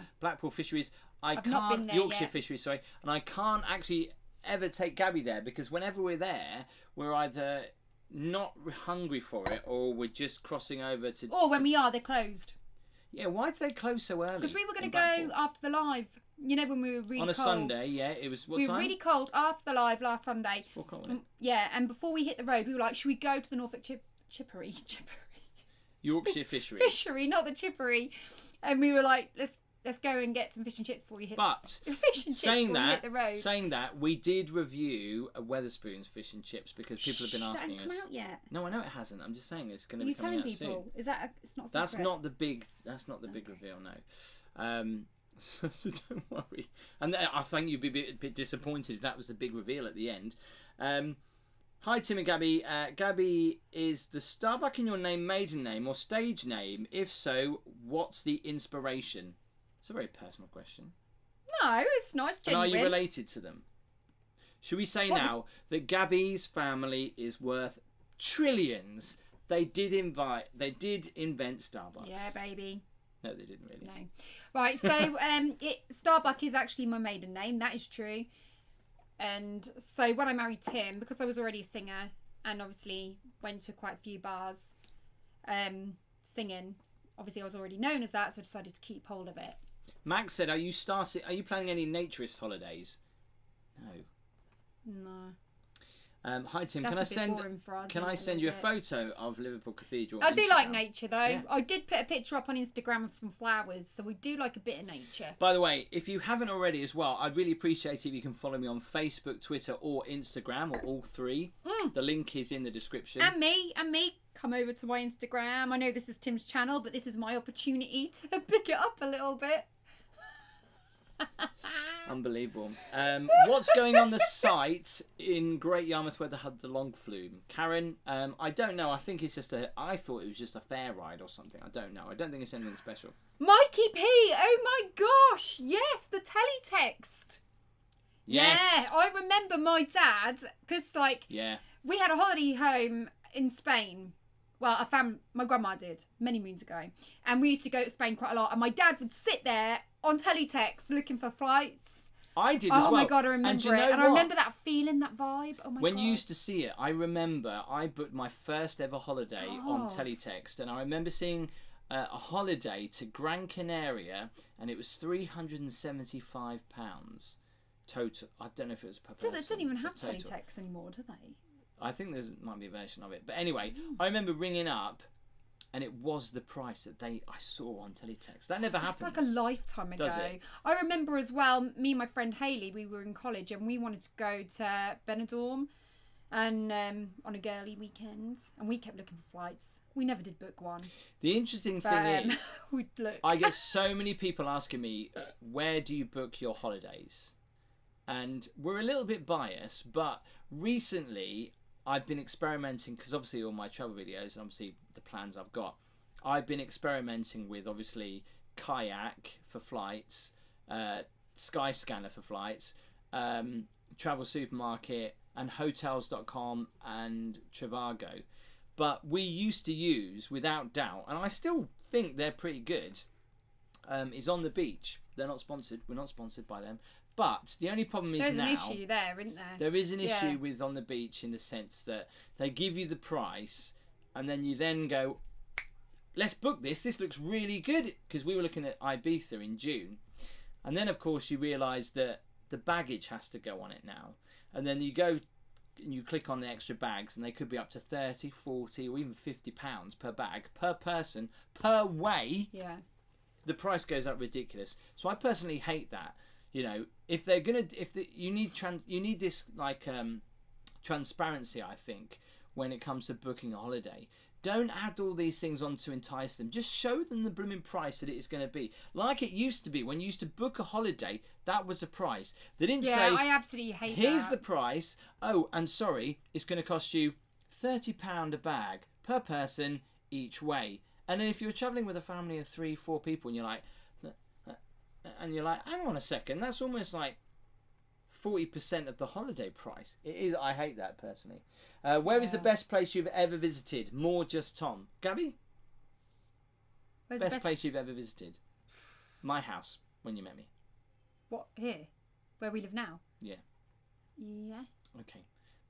Fisheries. Yorkshire Fisheries, sorry. And I can't actually ever take Gabby there because whenever we're there, we're either not hungry for it or we're just crossing over to... Or when we are, they're closed. Yeah, why did they close so early? Because we were going to go after the live. When we were really cold. On a Sunday, yeah. It was what time? We were really cold after the live last Sunday. 4 o'clock, wasn't it? Yeah, and before we hit the road, we were like, should we go to the Norfolk Chippery? Yorkshire Fisheries. Fishery, not the Chippery. And we were like, let's go and get some fish and chips before we hit saying that, we did review a Wetherspoons fish and chips because people have been asking us. It hasn't come out yet. No, I know it hasn't. I'm just saying it's going to be coming out soon. Are you telling people? Is that it's not? That's not the big reveal. No. So don't worry. And I think you'd be a bit disappointed if that was the big reveal at the end. Hi Tim and Gabby. Gabby, is the Starbuck in your name maiden name or stage name? If so, what's the inspiration? It's a very personal question. No, it's nice, genuine. And are you related to them? Should we say now that Gabby's family is worth trillions? They did invent Starbucks. Yeah, baby. No, they didn't really. No. Right, so Starbuck is actually my maiden name. That is true. And so when I married Tim, because I was already a singer and obviously went to quite a few bars singing, obviously I was already known as that, so I decided to keep hold of it. Max said, are you planning any naturist holidays? No. Hi Tim, can I send you a photo of Liverpool Cathedral? I do like nature though. Yeah. I did put a picture up on Instagram of some flowers, so we do like a bit of nature. By the way, if you haven't already as well, I'd really appreciate it if you can follow me on Facebook, Twitter or Instagram, or all three. The link is in the description. And me. Come over to my Instagram. I know this is Tim's channel, but this is my opportunity to pick it up a little bit. Unbelievable. What's going on the site in Great Yarmouth where they had the long flume? Karen, I don't know. I think it's just I thought it was just a fair ride or something. I don't know. I don't think it's anything special. Mikey P, oh my gosh. Yes, the teletext. Yes. Yeah, I remember my dad, because we had a holiday home in Spain. Well, my grandma did many moons ago. And we used to go to Spain quite a lot. And my dad would sit there on teletext looking for flights. I did as well. Oh my God, I remember it. And I remember that feeling, that vibe. Oh my God. When you used to see it, I remember I booked my first ever holiday on teletext. And I remember seeing a holiday to Gran Canaria. And it was £375 total. I don't know if it was per person. They don't even have teletext anymore, do they? I think might be a version of it. But anyway, I remember ringing up and it was the price that I saw on teletext. That never happens. It's like a lifetime ago. Does it? I remember as well, me and my friend Hayley, we were in college and we wanted to go to Benidorm and on a girly weekend, and we kept looking for flights. We never did book one. The interesting thing is, we'd look. I get so many people asking me, where do you book your holidays? And we're a little bit biased, but recently I've been experimenting, because obviously all my travel videos and obviously the plans I've got, I've been experimenting with obviously Kayak for flights, Skyscanner for flights, Travel Supermarket and Hotels.com and Trivago. But we used to use, without doubt, and I still think they're pretty good, is On the Beach. They're not sponsored. We're not sponsored by them. But the only problem is there's an issue there, isn't there? There is an issue with On the Beach in the sense that they give you the price and then you then go, let's book this. This looks really good, because we were looking at Ibiza in June. And then, of course, you realise that the baggage has to go on it now. And then you go and you click on the extra bags and they could be up to 30, 40 or even £50 per bag, per person, per way. Yeah. The price goes up ridiculous. So I personally hate that. You know, if they're gonna, you need this like transparency, I think, when it comes to booking a holiday. Don't add all these things on to entice them. Just show them the blooming price that it is going to be. Like it used to be when you used to book a holiday, that was the price. They didn't say, I absolutely hate here's that. the price. Oh, and sorry, it's going to cost you £30 a bag per person each way. And then if you're travelling with a family of 3-4 people and you're like, hang on a second, that's almost like 40% of the holiday price. It is. I hate that personally. Where is the best place you've ever visited? More just Tom. Gabby? Where's best place you've ever visited? My house, when you met me. What, here? Where we live now? Yeah. Yeah. Okay.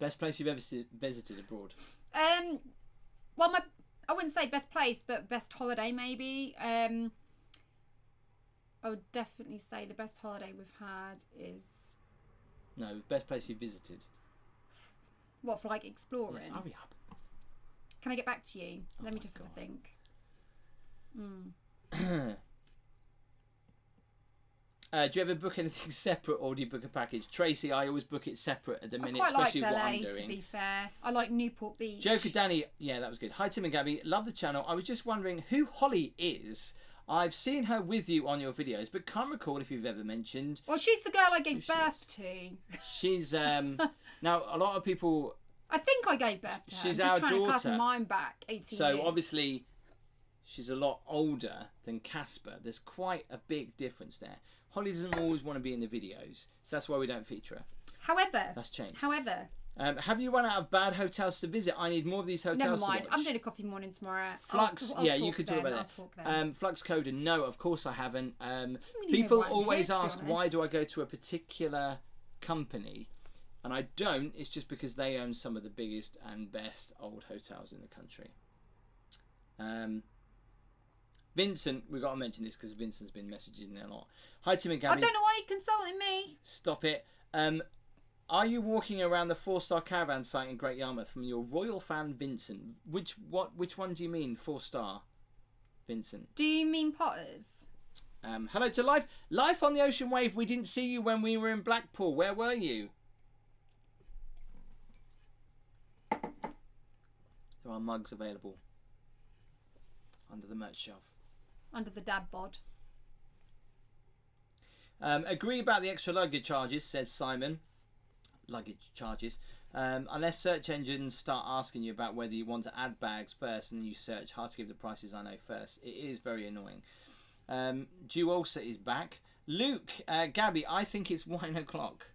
Best place you've ever visited abroad? Well, I wouldn't say best place, but best holiday maybe. I would definitely say the best holiday we've had is... No, best place you visited. What, for like exploring? Yeah, hurry up. Can I get back to you? Let me just have a think. Do you ever book anything separate, or do you book a package? Tracy, I always book it separate at the minute, I quite especially liked what LA, I'm doing. to be fair. I like Newport Beach. Joker Danny, yeah, that was good. Hi Tim and Gabby, love the channel. I was just wondering who Holly is. I've seen her with you on your videos, but can't recall if you've ever mentioned. Well, she's the girl I gave birth to. She's now a lot of people. I think I gave birth to her. She's I'm just our trying daughter. to cast mine back 18 so years. obviously, she's a lot older than Casper. There's quite a big difference there. Holly doesn't always want to be in the videos, so that's why we don't feature her. However, that's changed. However. Have you run out of bad hotels to visit? I need more of these hotels. Never mind. To watch. I'm doing a coffee morning tomorrow. Flux, I'll you could talk about that. Flux Coda, no, of course I haven't. People always ask, why do I go to a particular company? And I don't. It's just because they own some of the biggest and best old hotels in the country. Vincent, we've got to mention this because Vincent's been messaging me a lot. Hi Tim and Gabby. I don't know why you're consulting me. Stop it. Are you walking around the 4-star caravan site in Great Yarmouth from your royal fan Vincent? Which one do you mean 4-star, Vincent? Do you mean Potters? Hello to Life on the Ocean Wave. We didn't see you when we were in Blackpool. Where were you? There are mugs available under the merch shelf. Under the dab bod. Agree about the extra luggage charges, says Simon. Luggage charges. Unless search engines start asking you about whether you want to add bags first and then you search. Hard to give the prices I know first. It is very annoying. Duolsa is back. Luke, Gabby, I think it's wine o'clock.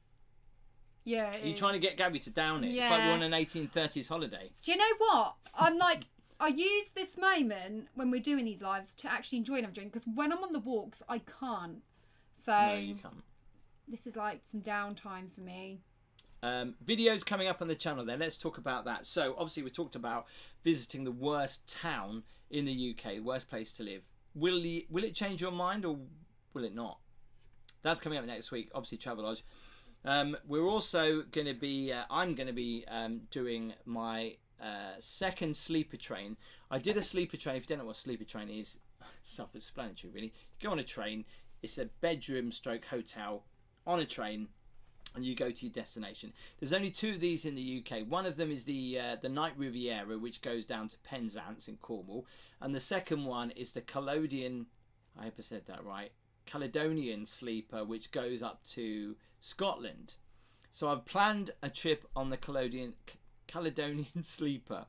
Yeah, Are you trying to get Gabby to down it? Yeah. It's like we're on an 1830s holiday. Do you know what? I'm like, I use this moment when we're doing these lives to actually enjoy what I'm doing, because when I'm on the walks, I can't. So no, you can't. This is like some downtime for me. Videos coming up on the channel then. Let's talk about that. So obviously we talked about visiting the worst town in the UK, the worst place to live. Will it change your mind or will it not? That's coming up next week. Obviously Travelodge. We're also going to be, I'm going to be doing my second sleeper train. I did a sleeper train. If you don't know what a sleeper train is, self-explanatory really. You go on a train. It's a bedroom stroke hotel on a train, and you go to your destination. There's only 2 of these in the UK. One of them is the Night Riviera, which goes down to Penzance in Cornwall, and the second one is the Caledonian. I hope I said that right. Caledonian Sleeper, which goes up to Scotland. So I've planned a trip on the Caledonian Sleeper,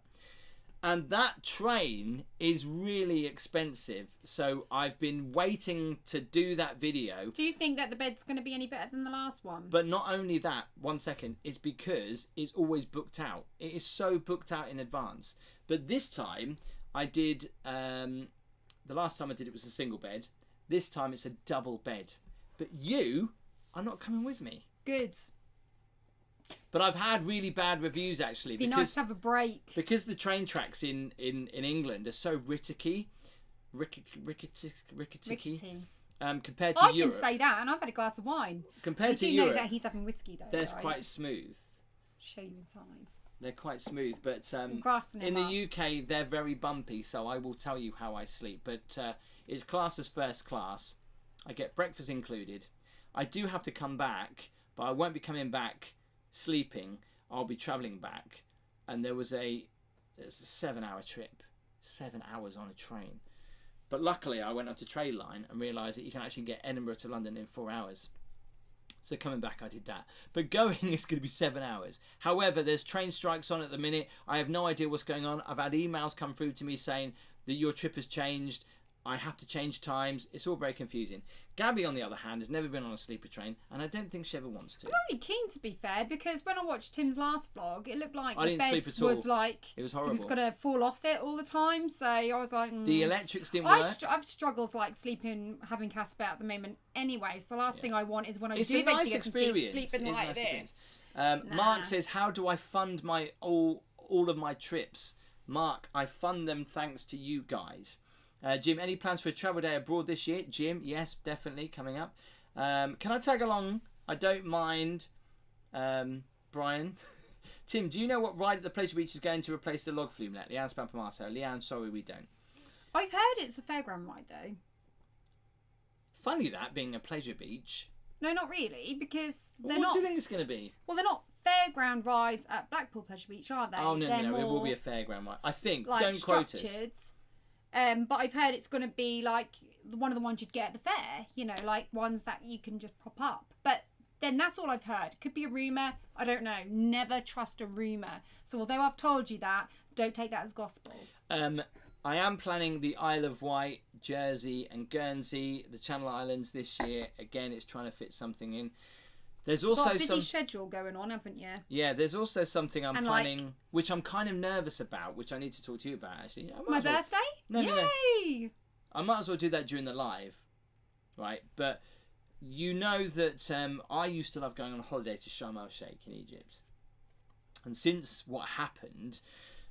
and that train is really expensive, so I've been waiting to do that video. Do you think that the bed's going to be any better than the last one? But not only that, one second, it's because it's always booked out. It is so booked out in advance. But this time I did, the last time I did it was a single bed. This time it's a double bed. But you are not coming with me. Good. But I've had really bad reviews actually. Be nice to have a break. Because the train tracks in England are so rickety. Compared to I Europe. can say that, and I've had a glass of wine. Compared to Europe, Europe, know that he's having whiskey though. They're right? quite smooth. Show you inside. They're quite smooth, but in the UK they're very bumpy. So I will tell you how I sleep. But it's classed as first class. I get breakfast included. I do have to come back, but I won't be coming back sleeping. I'll be travelling back, and it's a 7-hour trip, 7 hours on a train. But luckily, I went up to Trainline and realised that you can actually get Edinburgh to London in 4 hours. So coming back, I did that. But going is going to be 7 hours. However, there's train strikes on at the minute. I have no idea what's going on. I've had emails come through to me saying that your trip has changed. I have to change times. It's all very confusing. Gabby, on the other hand, has never been on a sleeper train, and I don't think she ever wants to. I'm really keen, to be fair, because when I watched Tim's last vlog, it looked like the bed was like... It was horrible. He was going to fall off it all the time, so I was like... The electrics didn't work. I've struggles like sleeping, having Casper at the moment anyway, so the last thing I want is when I do eventually get some sleep, sleeping like this. Mark says, how do I fund all of my trips? Mark, I fund them thanks to you guys. Jim, any plans for a travel day abroad this year? Jim, yes, definitely coming up. Can I tag along? I don't mind. Brian. Tim, do you know what ride at the Pleasure Beach is going to replace the log flume net? Leanne Spampamato. Leanne, sorry, we don't. I've heard it's a fairground ride, though. Funny that, being a pleasure beach. No, not really, because they're not... What do you think it's going to be? Well, they're not fairground rides at Blackpool Pleasure Beach, are they? Oh, no, it will be a fairground ride. I think. Like, don't quote us. But I've heard it's going to be like one of the ones you'd get at the fair, you know, like ones that you can just pop up. But then that's all I've heard. Could be a rumour. I don't know. Never trust a rumour. So although I've told you that, don't take that as gospel. I am planning the Isle of Wight, Jersey and Guernsey, the Channel Islands this year. Again, it's trying to fit something in. There's also got a busy schedule going on, haven't you? Yeah, there's also something I'm planning, which I'm kind of nervous about, which I need to talk to you about, actually. My birthday? No, Yay! No. I might as well do that during the live, right? But you know that I used to love going on holiday to Sharm el-Sheikh in Egypt. And since what happened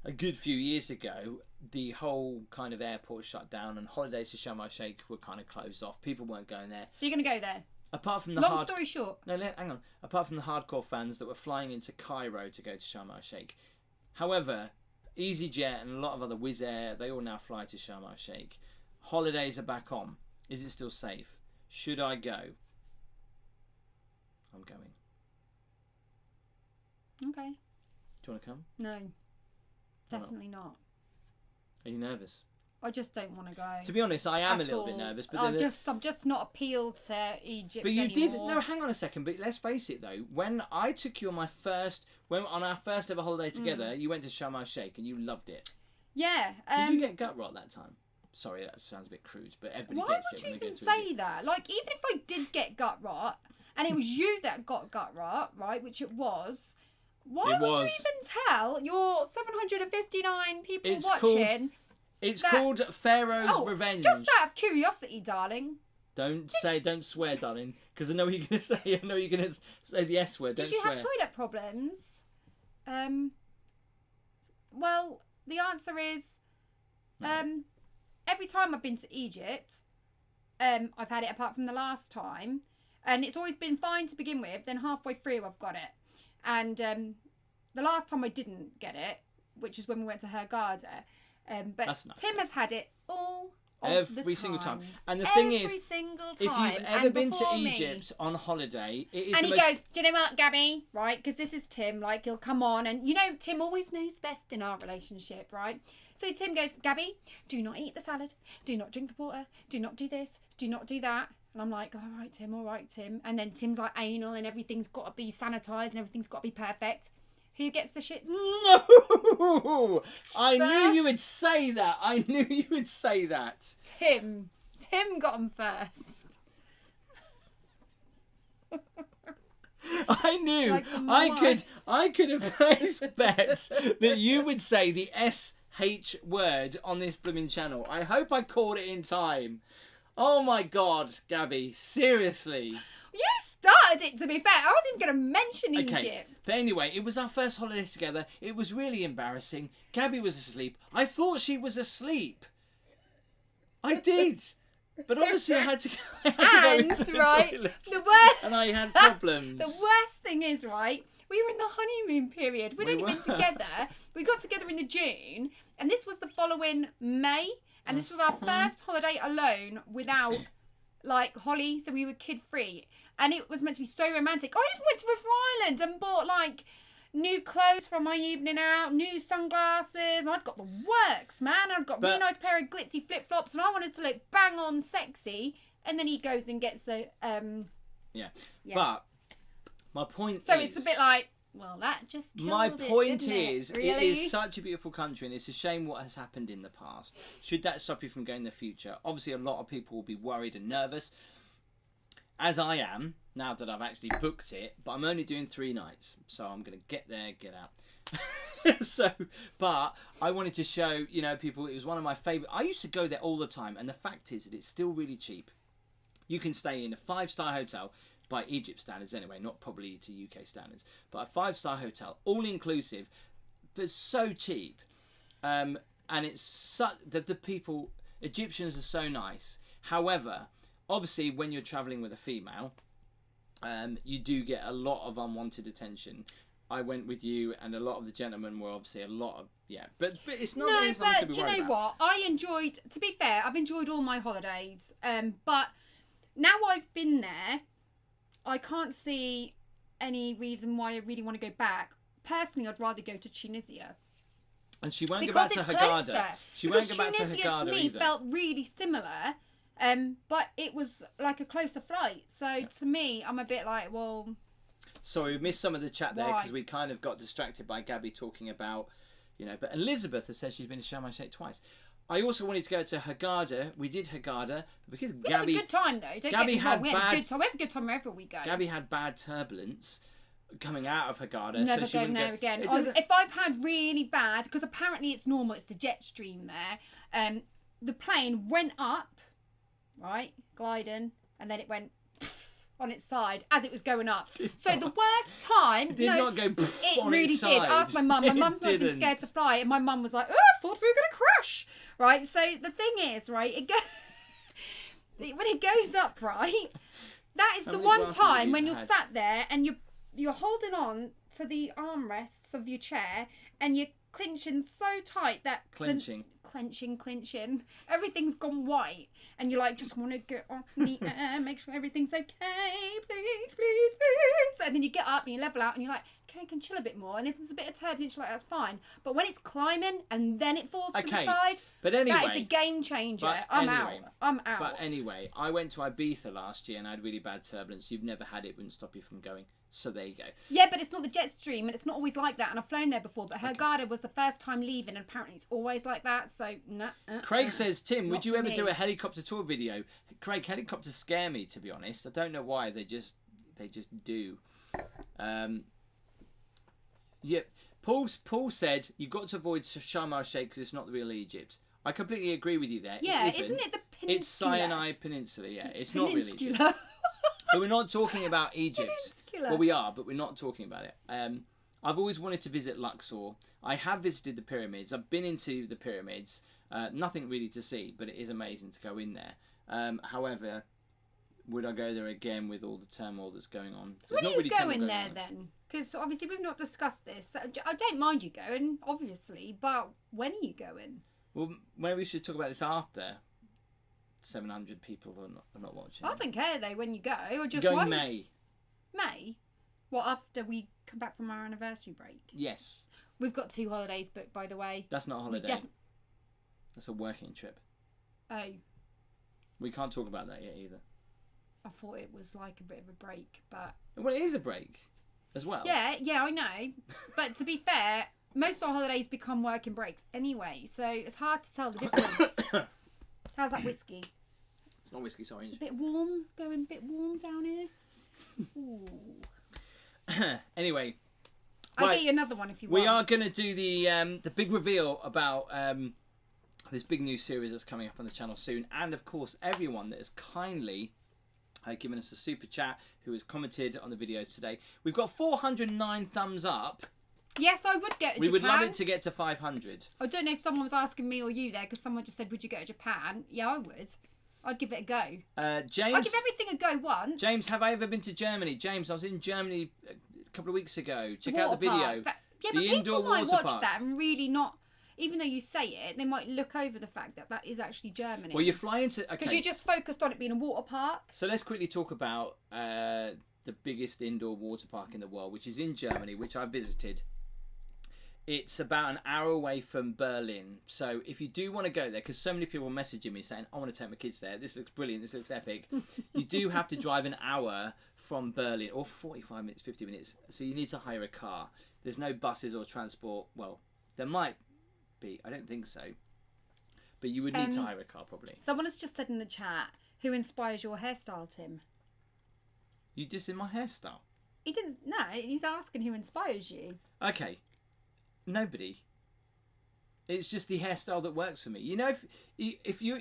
a good few years ago, the whole kind of airport shut down and holidays to Sharm el-Sheikh were kind of closed off. People weren't going there. So you're going to go there? Apart from the long story short. No, hang on. Apart from the hardcore fans that were flying into Cairo to go to Sharm el-Sheikh. However, EasyJet and a lot of other Wizz Air, they all now fly to Sharm el-Sheikh. Holidays are back on. Is it still safe? Should I go? I'm going. Okay. Do you want to come? No. Definitely not. Are you nervous? I just don't want to go. To be honest, I am a little bit nervous. But I'm just not appealed to Egypt But you anymore. did. No, hang on a second. But let's face it, though. When I took you on on our first ever holiday together, you went to Sharm el-Sheikh and you loved it. Yeah. Did you get gut rot that time? Sorry, that sounds a bit crude, but everybody gets it when they go to Egypt. Why would you even say that? Like, even if I did get gut rot, and it was you that got gut rot, right? Which it was. Why would you even tell your 759 people watching? It's called Pharaoh's Revenge. Just out of curiosity, darling. Don't swear, darling, because I know what you're going to say. I know you're going to say the S word. Don't swear. Did you have toilet problems? Well, the answer is, every time I've been to Egypt, I've had it apart from the last time, and it's always been fine to begin with. Then halfway through, I've got it, and the last time I didn't get it, which is when we went to Hurghada. But Tim has had it all every single time. And the thing is, if you've ever been to Egypt on holiday, it is. And he goes, "Do you know what, Gabby? Right? Because this is Tim. Like, he'll come on, and you know, Tim always knows best in our relationship, right? So Tim goes, Gabby, do not eat the salad. Do not drink the water. Do not do this. Do not do that." And I'm like, all right, Tim. And then Tim's like anal, and everything's got to be sanitized, and everything's got to be perfect. Who gets the shit? No! I knew you would say that. Tim got them first. I knew. Like I could have placed bets that you would say the SH word on this blooming channel. I hope I caught it in time. Oh my God, Gabby, seriously. Yes, started it, to be fair. I wasn't even going to mention Egypt. But anyway, it was our first holiday together. It was really embarrassing. Gabby was asleep. I thought she was asleep. I did. But obviously I had to go into the right, toilet. the worst, and I had problems. The worst thing is, right, we were in the honeymoon period. We'd only been together. We got together in the June, and this was the following May, and this was our first holiday alone without, like, Holly, so we were kid-free. And it was meant to be so romantic. I even went to River Island and bought, like, new clothes for my evening out, new sunglasses. I'd got the works, man. I'd got a really nice pair of glitzy flip-flops, and I wanted to look bang on sexy. And then he goes and gets the Yeah. But my point so it's a bit like, well, that just killed my point it, is, really? it is such a beautiful country, and it's a shame what has happened in the past. Should that stop you from going in the future? Obviously, a lot of people will be worried and nervous, as I am, now that I've actually booked it, but I'm only doing 3 nights, so I'm going to get there, get out. But I wanted to show, you know, people, it was one of my favourite. I used to go there all the time, and the fact is that it's still really cheap. You can stay in a 5-star hotel, by Egypt standards anyway, not probably to UK standards, but a 5-star hotel, all inclusive, that's so cheap. And it's the people, Egyptians are so nice. However, obviously when you're travelling with a female, you do get a lot of unwanted attention. I went with you, and a lot of the gentlemen were obviously but it's not. No, it's but to be do you worried know about. what? I enjoyed. To be fair, I've enjoyed all my holidays. But now I've been there, I can't see any reason why I really want to go back. Personally, I'd rather go to Tunisia. And she won't because go back to it's Hurghada. She because won't go back to Tunisia Hurghada to me either. felt really similar, but it was like a closer flight. So to me, I'm a bit like, well. Sorry, we missed some of the chat there Why? because we kind of got distracted by Gabby talking about, you know. But Elizabeth has said she's been to Sharm el-Sheikh twice. I also wanted to go to Hurghada. We did Hurghada because We had a good time though. Don't Gabby get me had wrong. We had bad- a good time. We have a good time wherever we go. Gabby had bad turbulence coming out of Hurghada. Never so she going wouldn't there go. again. It doesn't- If I've had really bad, because apparently it's normal, it's the jet stream there. The plane went up, right, gliding, and then it went on its side as it was going up. So the worst time, It did not go it on really its did. side. Ask my mum. My It mum's not been didn't. scared to fly, and my mum was like, "Oh, I thought we were gonna crash." Right. So the thing is, right, it when it goes up, right, that is How the many one glasses have time you when you're had? sat there and you're holding on to the armrests of your chair and you're clinching so tight that Clenching. clenching. Everything's gone white, and you're like, just want to get off the air, make sure everything's okay, please. And then you get up and you level out, and you're like, okay, I can chill a bit more. And if there's a bit of turbulence, you're like, that's fine. But when it's climbing and then it falls to the Okay, side, but anyway, that is a game changer. but I'm anyway, out. But anyway, I went to Ibiza last year and I had really bad turbulence. You've never had it, wouldn't stop you from going. So there you go. Yeah, but it's not the jet stream, and it's not always like that. And I've flown there before, but Hurghada was the first time leaving, and apparently it's always like that. So no. Craig says, Tim, would Not you for ever me. do a helicopter tour video? Craig, helicopters scare me, to be honest. I don't know why. They just do. Yeah. Paul said you've got to avoid Sharm el-Sheikh because it's not the real Egypt. I completely agree with you there. Yeah, it isn't it the peninsula? It's Sinai Peninsula. Yeah, it's not really Egypt. Peninsula. But we're not talking about Egypt. Peninsula. Well, we are, but we're not talking about it. I've always wanted to visit Luxor. I have visited the pyramids. I've been into the pyramids. Nothing really to see, but it is amazing to go in there. However, would I go there again with all the turmoil that's going on? So when There's are not you really turmoil going going there on. then? Because obviously we've not discussed this. So I don't mind you going, obviously, but when are you going? Well, maybe we should talk about this after 700 people are not watching. I don't care though when you go, or just Going one May. May. What, after we come back from our anniversary break? Yes. We've got 2 holidays booked, by the way. That's not a We holiday. That's a working trip. Oh, We can't talk about that yet either. I thought it was like a bit of a break, but Well, it is a break as well. yeah, I know. But to be fair, most of our holidays become working breaks anyway, so it's hard to tell the difference. How's that whiskey? It's not whiskey, it's orange. A bit warm, going a bit warm down here. Ooh. Anyway, I'll right, get you another one if you want. we are going to do the big reveal about this big new series that's coming up on the channel soon, and of course everyone that has kindly Giving us a super chat, who has commented on the videos today. We've got 409 thumbs up. Yes, I would go to Japan. We would love it to get to 500. I don't know if someone was asking me or you there, because someone just said, would you go to Japan? Yeah, I would. I'd give it a go. James, I'd give everything a go once. James, have I ever been to Germany? James, I was in Germany a couple of weeks ago. Check out the video. But people might watch that and really not... Even though you say it, they might look over the fact that that is actually Germany. Well, you fly into... Okay. Because you're just focused on it being a water park. So let's quickly talk about the biggest indoor water park in the world, which is in Germany, which I visited. It's about an hour away from Berlin. So if you do want to go there, because so many people are messaging me saying, I want to take my kids there. This looks brilliant. This looks epic. You do have to drive an hour from Berlin, or 45 minutes, 50 minutes. So you need to hire a car. There's no buses or transport. Well, there might... I don't think so, but you would need to hire a car probably. Someone has just said in the chat, who inspires your hairstyle, Tim? You dissing my hairstyle? He didn't. No, he's asking who inspires you. Okay, nobody. It's just the hairstyle that works for me. You know, if you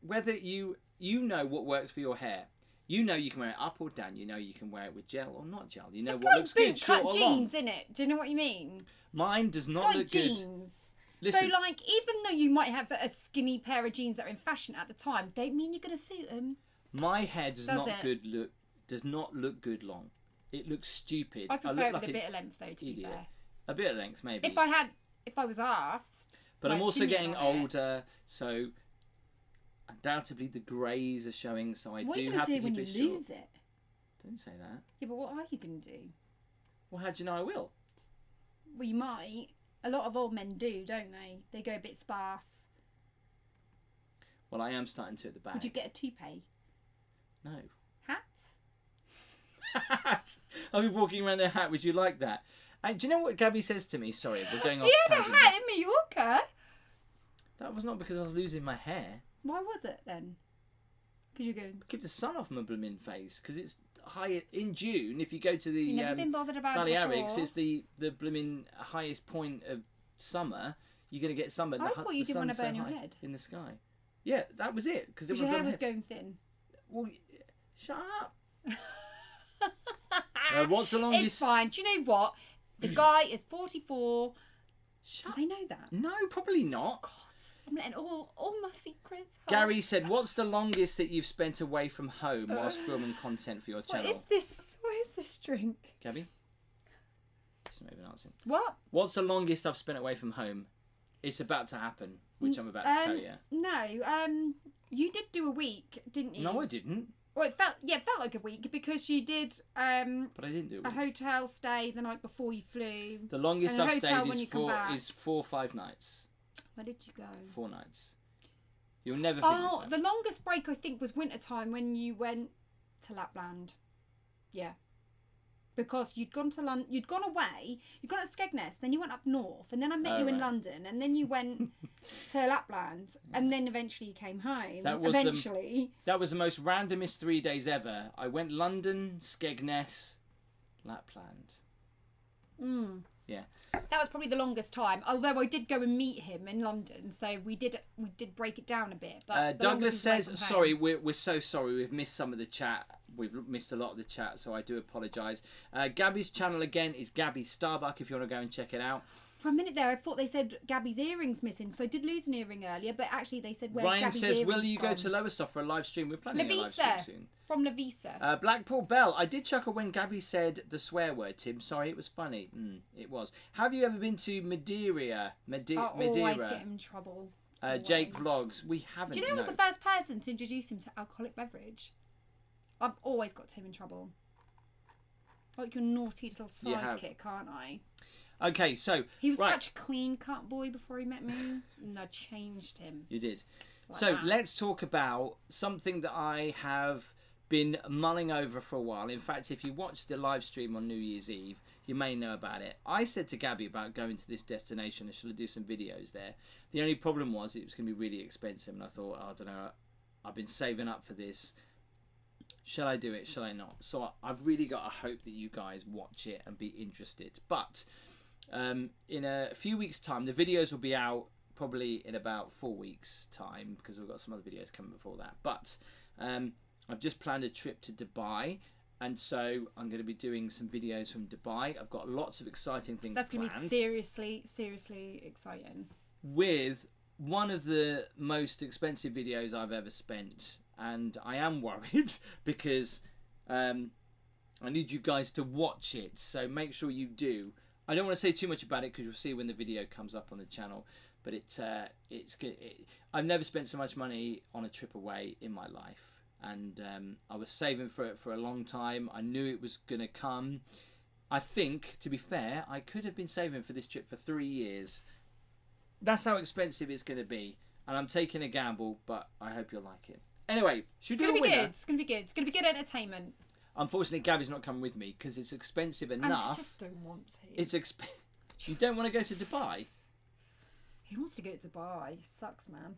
whether you know what works for your hair. You know you can wear it up or down. You know you can wear it with gel or not gel. You know it's what like looks good, short or long. Jeans, isn't it? Do you know what you mean? Mine does not look good. Jeans. Listen, so, like, even though you might have a skinny pair of jeans that are in fashion at the time, don't mean you're going to suit them. My hair does not look good long. It looks stupid. I prefer it with a bit of length, though. To be fair, a bit of length, maybe. If I was asked. But I'm also getting older, so undoubtedly the greys are showing. So I do have to keep it short. What are you going to do when you lose it? Don't say that. Yeah, but what are you going to do? Well, how do you know I will? Well, you might. A lot of old men do, don't they? They go a bit sparse. Well, I am starting to at the back. Would you get a toupee? No. Hat? Hat? I'll be walking around in a hat. Would you like that? And do you know what Gabby says to me? Sorry, we're going off tangent. You had a hat in Mallorca? That was not because I was losing my hair. Why was it then? Because you're going... Keep the sun off my blooming face. Because it's high in June. If you go to the You've never been bothered about Balearics, it's the blooming highest point of summer. You're going to get sunburned. I thought you didn't want to burn your head. In the sky. Yeah, that was it. Because your hair was going thin. Well, shut up. What's the longest... It's fine. Do you know what? The guy is 44. Do they know that? No, probably not. God, I'm letting all my secrets. Gary said, what's the longest that you've spent away from home whilst filming content for your channel? What is this? What is this drink? Gabby? She's not even answering. What? What's the longest I've spent away from home? It's about to happen, which I'm about to tell you. No, you did do a week, didn't you? No, I didn't. Well, it felt like a week because you did but I didn't do a hotel stay the night before you flew. The longest I've stayed is 4 or 5 nights. Where did you go? 4 nights. You'll never think this out. The longest break I think was winter time when you went to Lapland. Yeah. Because you'd gone to London, you'd gone away, you'd gone to Skegness, then you went up north, and then I met you in London, and then you went to Lapland, and then eventually you came home. That was the most randomest 3 days ever. I went London, Skegness, Lapland. Yeah. That was probably the longest time. Although I did go and meet him in London, so we did break it down a bit. But Douglas says, "Sorry, we're so sorry. We've missed some of the chat. We've missed a lot of the chat, so I do apologise." Gabby's channel again is Gabby Starbuck. If you want to go and check it out. For a minute there, I thought they said Gabby's earring's missing, because I did lose an earring earlier, but actually they said, where's Gabby's earring? Ryan says, will you go to Lowestoft for a live stream? We're planning a live stream soon. From Lavisa. Blackpool Bell. I did chuckle when Gabby said the swear word, Tim. Sorry, it was funny. It was. Have you ever been to Madeira? I always get him in trouble. Jake Vlogs. We haven't. Do you know who was the first person to introduce him to alcoholic beverage? I've always got him in trouble. Like your naughty little sidekick, can't I? Okay, so... He was such a clean-cut boy before he met me, and I changed him. You did. Like let's talk about something that I have been mulling over for a while. In fact, if you watched the live stream on New Year's Eve, you may know about it. I said to Gabby about going to this destination and should I do some videos there. The only problem was it was going to be really expensive, and I thought, I don't know, I've been saving up for this. Shall I do it? Shall I not? So I've really got to hope that you guys watch it and be interested. But... in a few weeks' time, the videos will be out probably in about 4 weeks' time because we've got some other videos coming before that. But I've just planned a trip to Dubai. And so I'm going to be doing some videos from Dubai. I've got lots of exciting things planned. That's going to be seriously, seriously exciting. With one of the most expensive videos I've ever spent. And I am worried because I need you guys to watch it. So make sure you do. I don't want to say too much about it because you'll see when the video comes up on the channel. But it's good. I've never spent so much money on a trip away in my life. And I was saving for it for a long time. I knew it was going to come. I think, to be fair, I could have been saving for this trip for 3 years. That's how expensive it's going to be. And I'm taking a gamble, but I hope you'll like it. Anyway, should we do a winner? It's going to be good. It's going to be good entertainment. Unfortunately, Gabby's not coming with me because it's expensive enough. And I just don't want to. It's expensive. You don't want to go to Dubai? Who wants to go to Dubai? Sucks, man.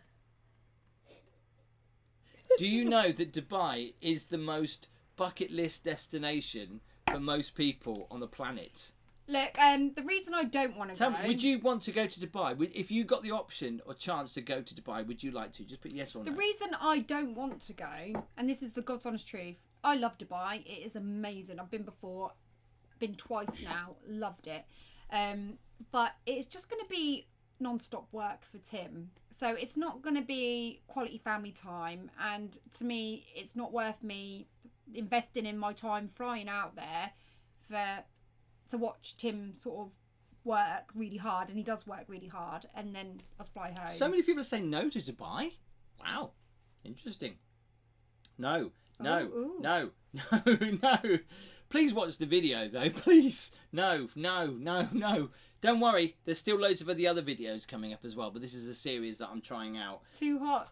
Do you know that Dubai is the most bucket list destination for most people on the planet? Look, the reason I don't want to go... Tell me, would you want to go to Dubai? If you got the option or chance to go to Dubai, would you like to? Just put yes or no. The reason I don't want to go, and this is the God's honest truth, I love Dubai. It is amazing. I've been before, been twice now, loved it. But it's just going to be non-stop work for Tim. So it's not going to be quality family time. And to me, it's not worth me investing in my time flying out there to watch Tim sort of work really hard. And he does work really hard. And then us fly home. So many people are saying no to Dubai. Wow. Interesting. No. No. Please watch the video though. Please. No. Don't worry, there's still loads of the other videos coming up as well, but this is a series that I'm trying out. Too hot,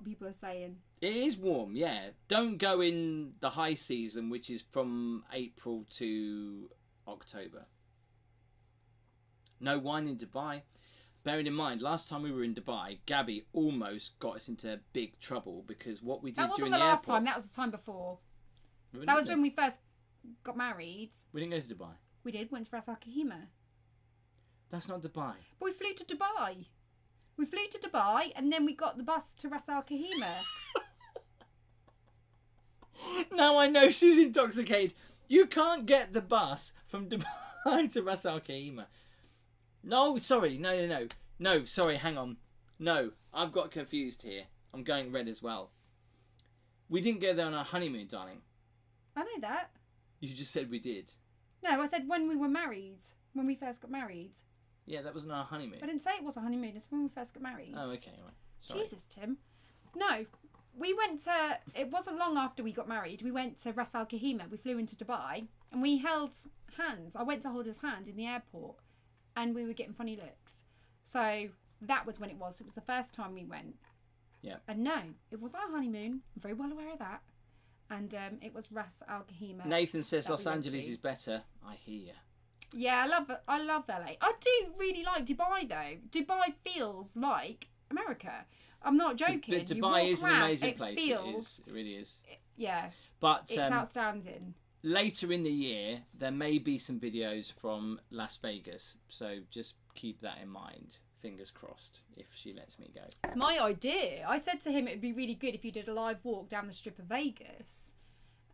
people are saying. It is warm, yeah. Don't go in the high season, which is from April to October. No wine in Dubai. Bearing in mind, last time we were in Dubai, Gabby almost got us into big trouble because what we did during the airport... That wasn't the last time, that was the time before. That was when we first got married. We didn't go to Dubai. We did, went to Ras Al Khaimah. That's not Dubai. But we flew to Dubai. We flew to Dubai and then we got the bus to Ras Al Khaimah. Now I know she's intoxicated. You can't get the bus from Dubai to Ras Al Khaimah. No, sorry. No, sorry, hang on. No, I've got confused here. I'm going red as well. We didn't go there on our honeymoon, darling. I know that. You just said we did. No, I said when we were married. When we first got married. Yeah, that wasn't our honeymoon. I didn't say it was a honeymoon. It's when we first got married. Oh, okay. Right. Sorry. Jesus, Tim. No, we went to... It wasn't long after we got married. We went to Ras Al Khaimah. We flew into Dubai. And we held hands. I went to hold his hand in the airport. And we were getting funny looks. So that was when it was. It was the first time we went. Yeah. And no, it wasn't our honeymoon. I'm very well aware of that. And it was Ras Al Khaimah. Nathan says Los Angeles is better. I hear. Yeah, I love LA. I do really like Dubai though. Dubai feels like America. I'm not joking. Dubai is an amazing place. It really is. Yeah. But it's outstanding. Later in the year, there may be some videos from Las Vegas, so just keep that in mind. Fingers crossed if she lets me go. It's my idea. I said to him it'd be really good if you did a live walk down the strip of Vegas.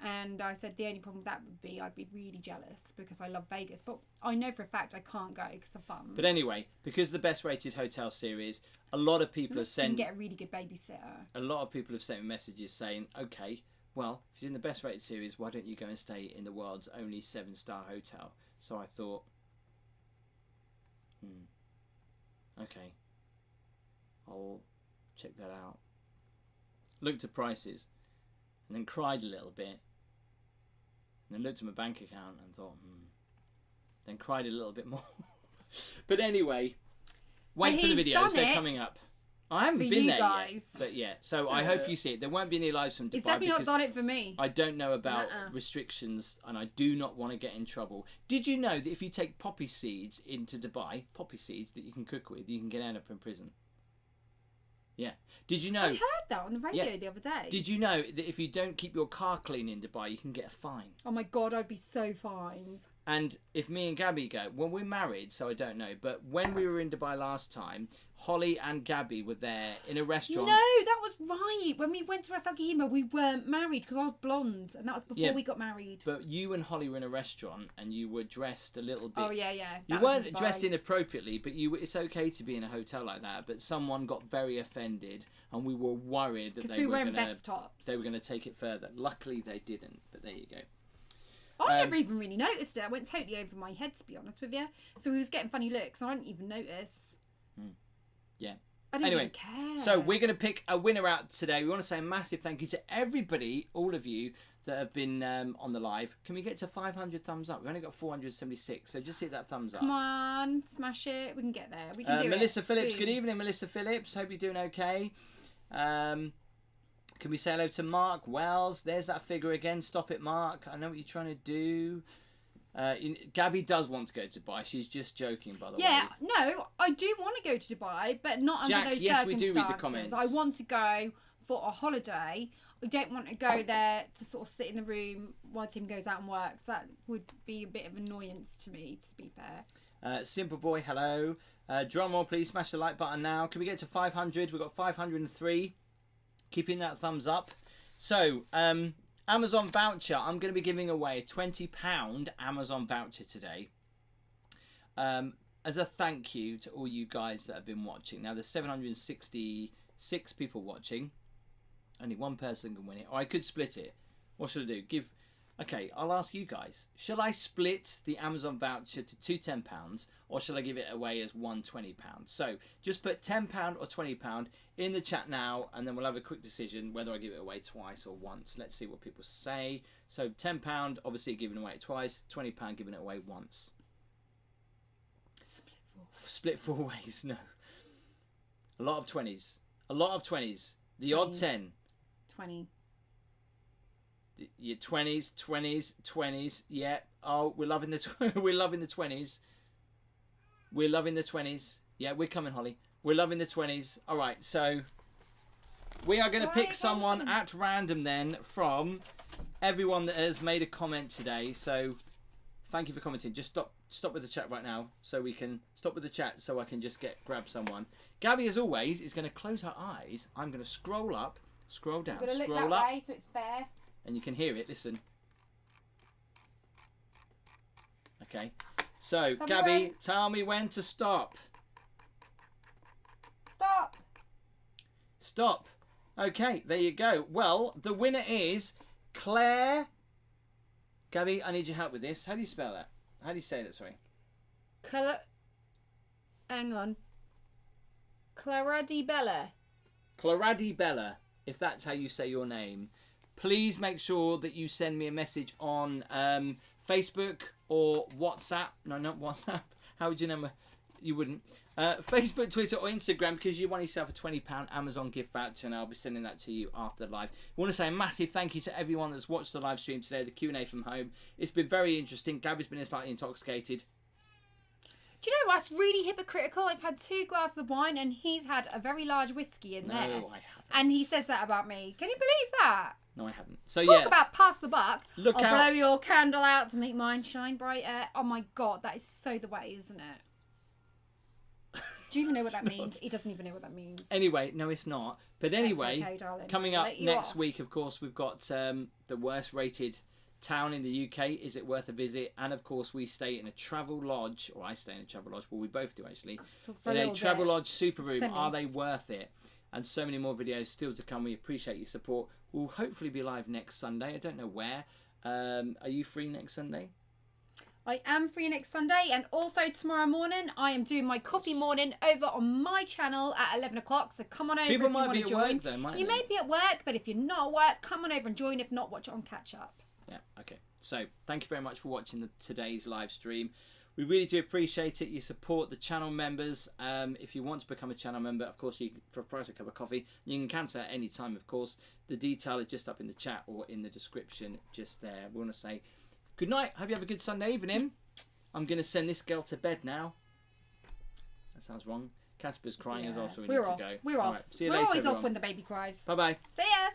And I said the only problem with that would be I'd be really jealous because I love Vegas. But I know for a fact I can't go because of funds. But anyway, because of the Best Rated Hotel series, a lot of people have sent... You can get a really good babysitter. A lot of people have sent me messages saying, okay, well, if you're in the Best Rated series, why don't you go and stay in the world's only 7-star hotel? So I thought, okay, I'll check that out. Looked at prices and then cried a little bit. And then looked at my bank account and thought, Then cried a little bit more. But anyway, wait for the videos. They're coming up. I haven't been there yet. But yeah, so I hope you see it. There won't be any lives from Dubai. It's definitely not done it for me. I don't know about restrictions and I do not want to get in trouble. Did you know that if you take poppy seeds into Dubai, poppy seeds that you can cook with, you can get end up in prison? Yeah. Did you know? I heard that on the radio the other day. Did you know that if you don't keep your car clean in Dubai, you can get a fine? Oh my God, I'd be so fined. And if me and Gabby go, well, we're married, so I don't know. But when we were in Dubai last time, Holly and Gabby were there in a restaurant. No, that was right. When we went to Ras Al Khaimah, we weren't married because I was blonde, and that was before we got married. But you and Holly were in a restaurant, and you were dressed a little bit. Oh yeah. You weren't dressed inappropriately, but it's okay to be in a hotel like that. But someone got very offended, and we were worried that they were wearing vest tops. They were going to take it further. Luckily, they didn't. But there you go. I never even really noticed it. I went totally over my head, to be honest with you. So we was getting funny looks, and I didn't even notice. Yeah. I didn't even care. So we're going to pick a winner out today. We want to say a massive thank you to everybody, all of you that have been on the live. Can we get to 500 thumbs up? We've only got 476, so just hit that thumbs up. Come on, smash it. We can get there. We can do it. Melissa Phillips, good evening, Melissa Phillips. Hope you're doing okay. Can we say hello to Mark Wells? There's that figure again. Stop it, Mark. I know what you're trying to do. Gabby does want to go to Dubai. She's just joking, by the way. Yeah, no, I do want to go to Dubai, but not under those circumstances. We do read the comments. I want to go for a holiday. I don't want to go there to sort of sit in the room while Tim goes out and works. That would be a bit of annoyance to me, to be fair. Simple Boy, hello. Drum roll, please. Smash the like button now. Can we get to 500? We've got 503. Keeping that thumbs up. So, Amazon voucher. I'm going to be giving away a £20 Amazon voucher today. As a thank you to all you guys that have been watching. Now, there's 766 people watching. Only one person can win it. Or I could split it. What should I do? Okay, I'll ask you guys. Shall I split the Amazon voucher to two £10, or shall I give it away as one £20? So just put £10 or £20 in the chat now, and then we'll have a quick decision whether I give it away twice or once. Let's see what people say. So £10, obviously giving away twice. £20 giving it away once. Split four ways. No. A lot of 20s. A lot of 20s. The odd 10. 20. Your 20s. Yeah. Oh, we're loving the we're loving the 20s. We're loving the 20s. Yeah, we're coming, Holly. We're loving the 20s. All right, so we are going to pick someone at random then from everyone that has made a comment today. So thank you for commenting. Just stop with the chat right now, so we can stop with the chat, so I can just grab someone. Gabby, as always, is going to close her eyes. I'm going to scroll up, scroll down, scroll up. Way so it's fair. And you can hear it. Listen. Okay. So, Gabby, tell me when to stop. Stop. Stop. Okay, there you go. Well, the winner is Claire. Gabby, I need your help with this. How do you spell that? How do you say that? Sorry. Hang on. Claradibella. Claradibella, if that's how you say your name. Please make sure that you send me a message on Facebook or WhatsApp. No, not WhatsApp. How would you know? You wouldn't. Facebook, Twitter, or Instagram, because you won yourself a £20 Amazon gift voucher, and I'll be sending that to you after the live. I want to say a massive thank you to everyone that's watched the live stream today, the Q&A from home. It's been very interesting. Gabby's been slightly intoxicated. Do you know what's really hypocritical? I've had 2 glasses of wine, and he's had a very large whiskey in there. No, I haven't. And he says that about me. Can you believe that? No, I haven't. So Talk about pass the buck. I'll blow your candle out to make mine shine brighter. Oh my God, that is so the way, isn't it? Do you even know what that means? He doesn't even know what that means. Anyway, no, it's not. But anyway, okay, darling. Coming up next week, of course, we've got the worst rated town in the UK. Is it worth a visit? And of course, we stay in a travel lodge, or I stay in a travel lodge. Well, we both do actually. In a travel lodge super room. Are they worth it? And so many more videos still to come. We appreciate your support. We'll hopefully be live next Sunday. I don't know where. Are you free next Sunday? I am free next Sunday, and also tomorrow morning I am doing my coffee morning over on my channel at 11 o'clock. So come on over if you want to join. You may be at work, but if you're not at work, come on over and join. If not, watch it on catch up. Yeah. Okay. So thank you very much for watching today's live stream. We really do appreciate it. You support the channel members. If you want to become a channel member, of course, for a price of a cup of coffee, you can cancel at any time, of course. The detail is just up in the chat or in the description just there. We want to say good night. Hope you have a good Sunday evening. I'm going to send this girl to bed now. That sounds wrong. Casper's crying as well, so we need to go. We're off. Right, see you We're later, always everyone. off when the baby cries. Bye-bye. See ya.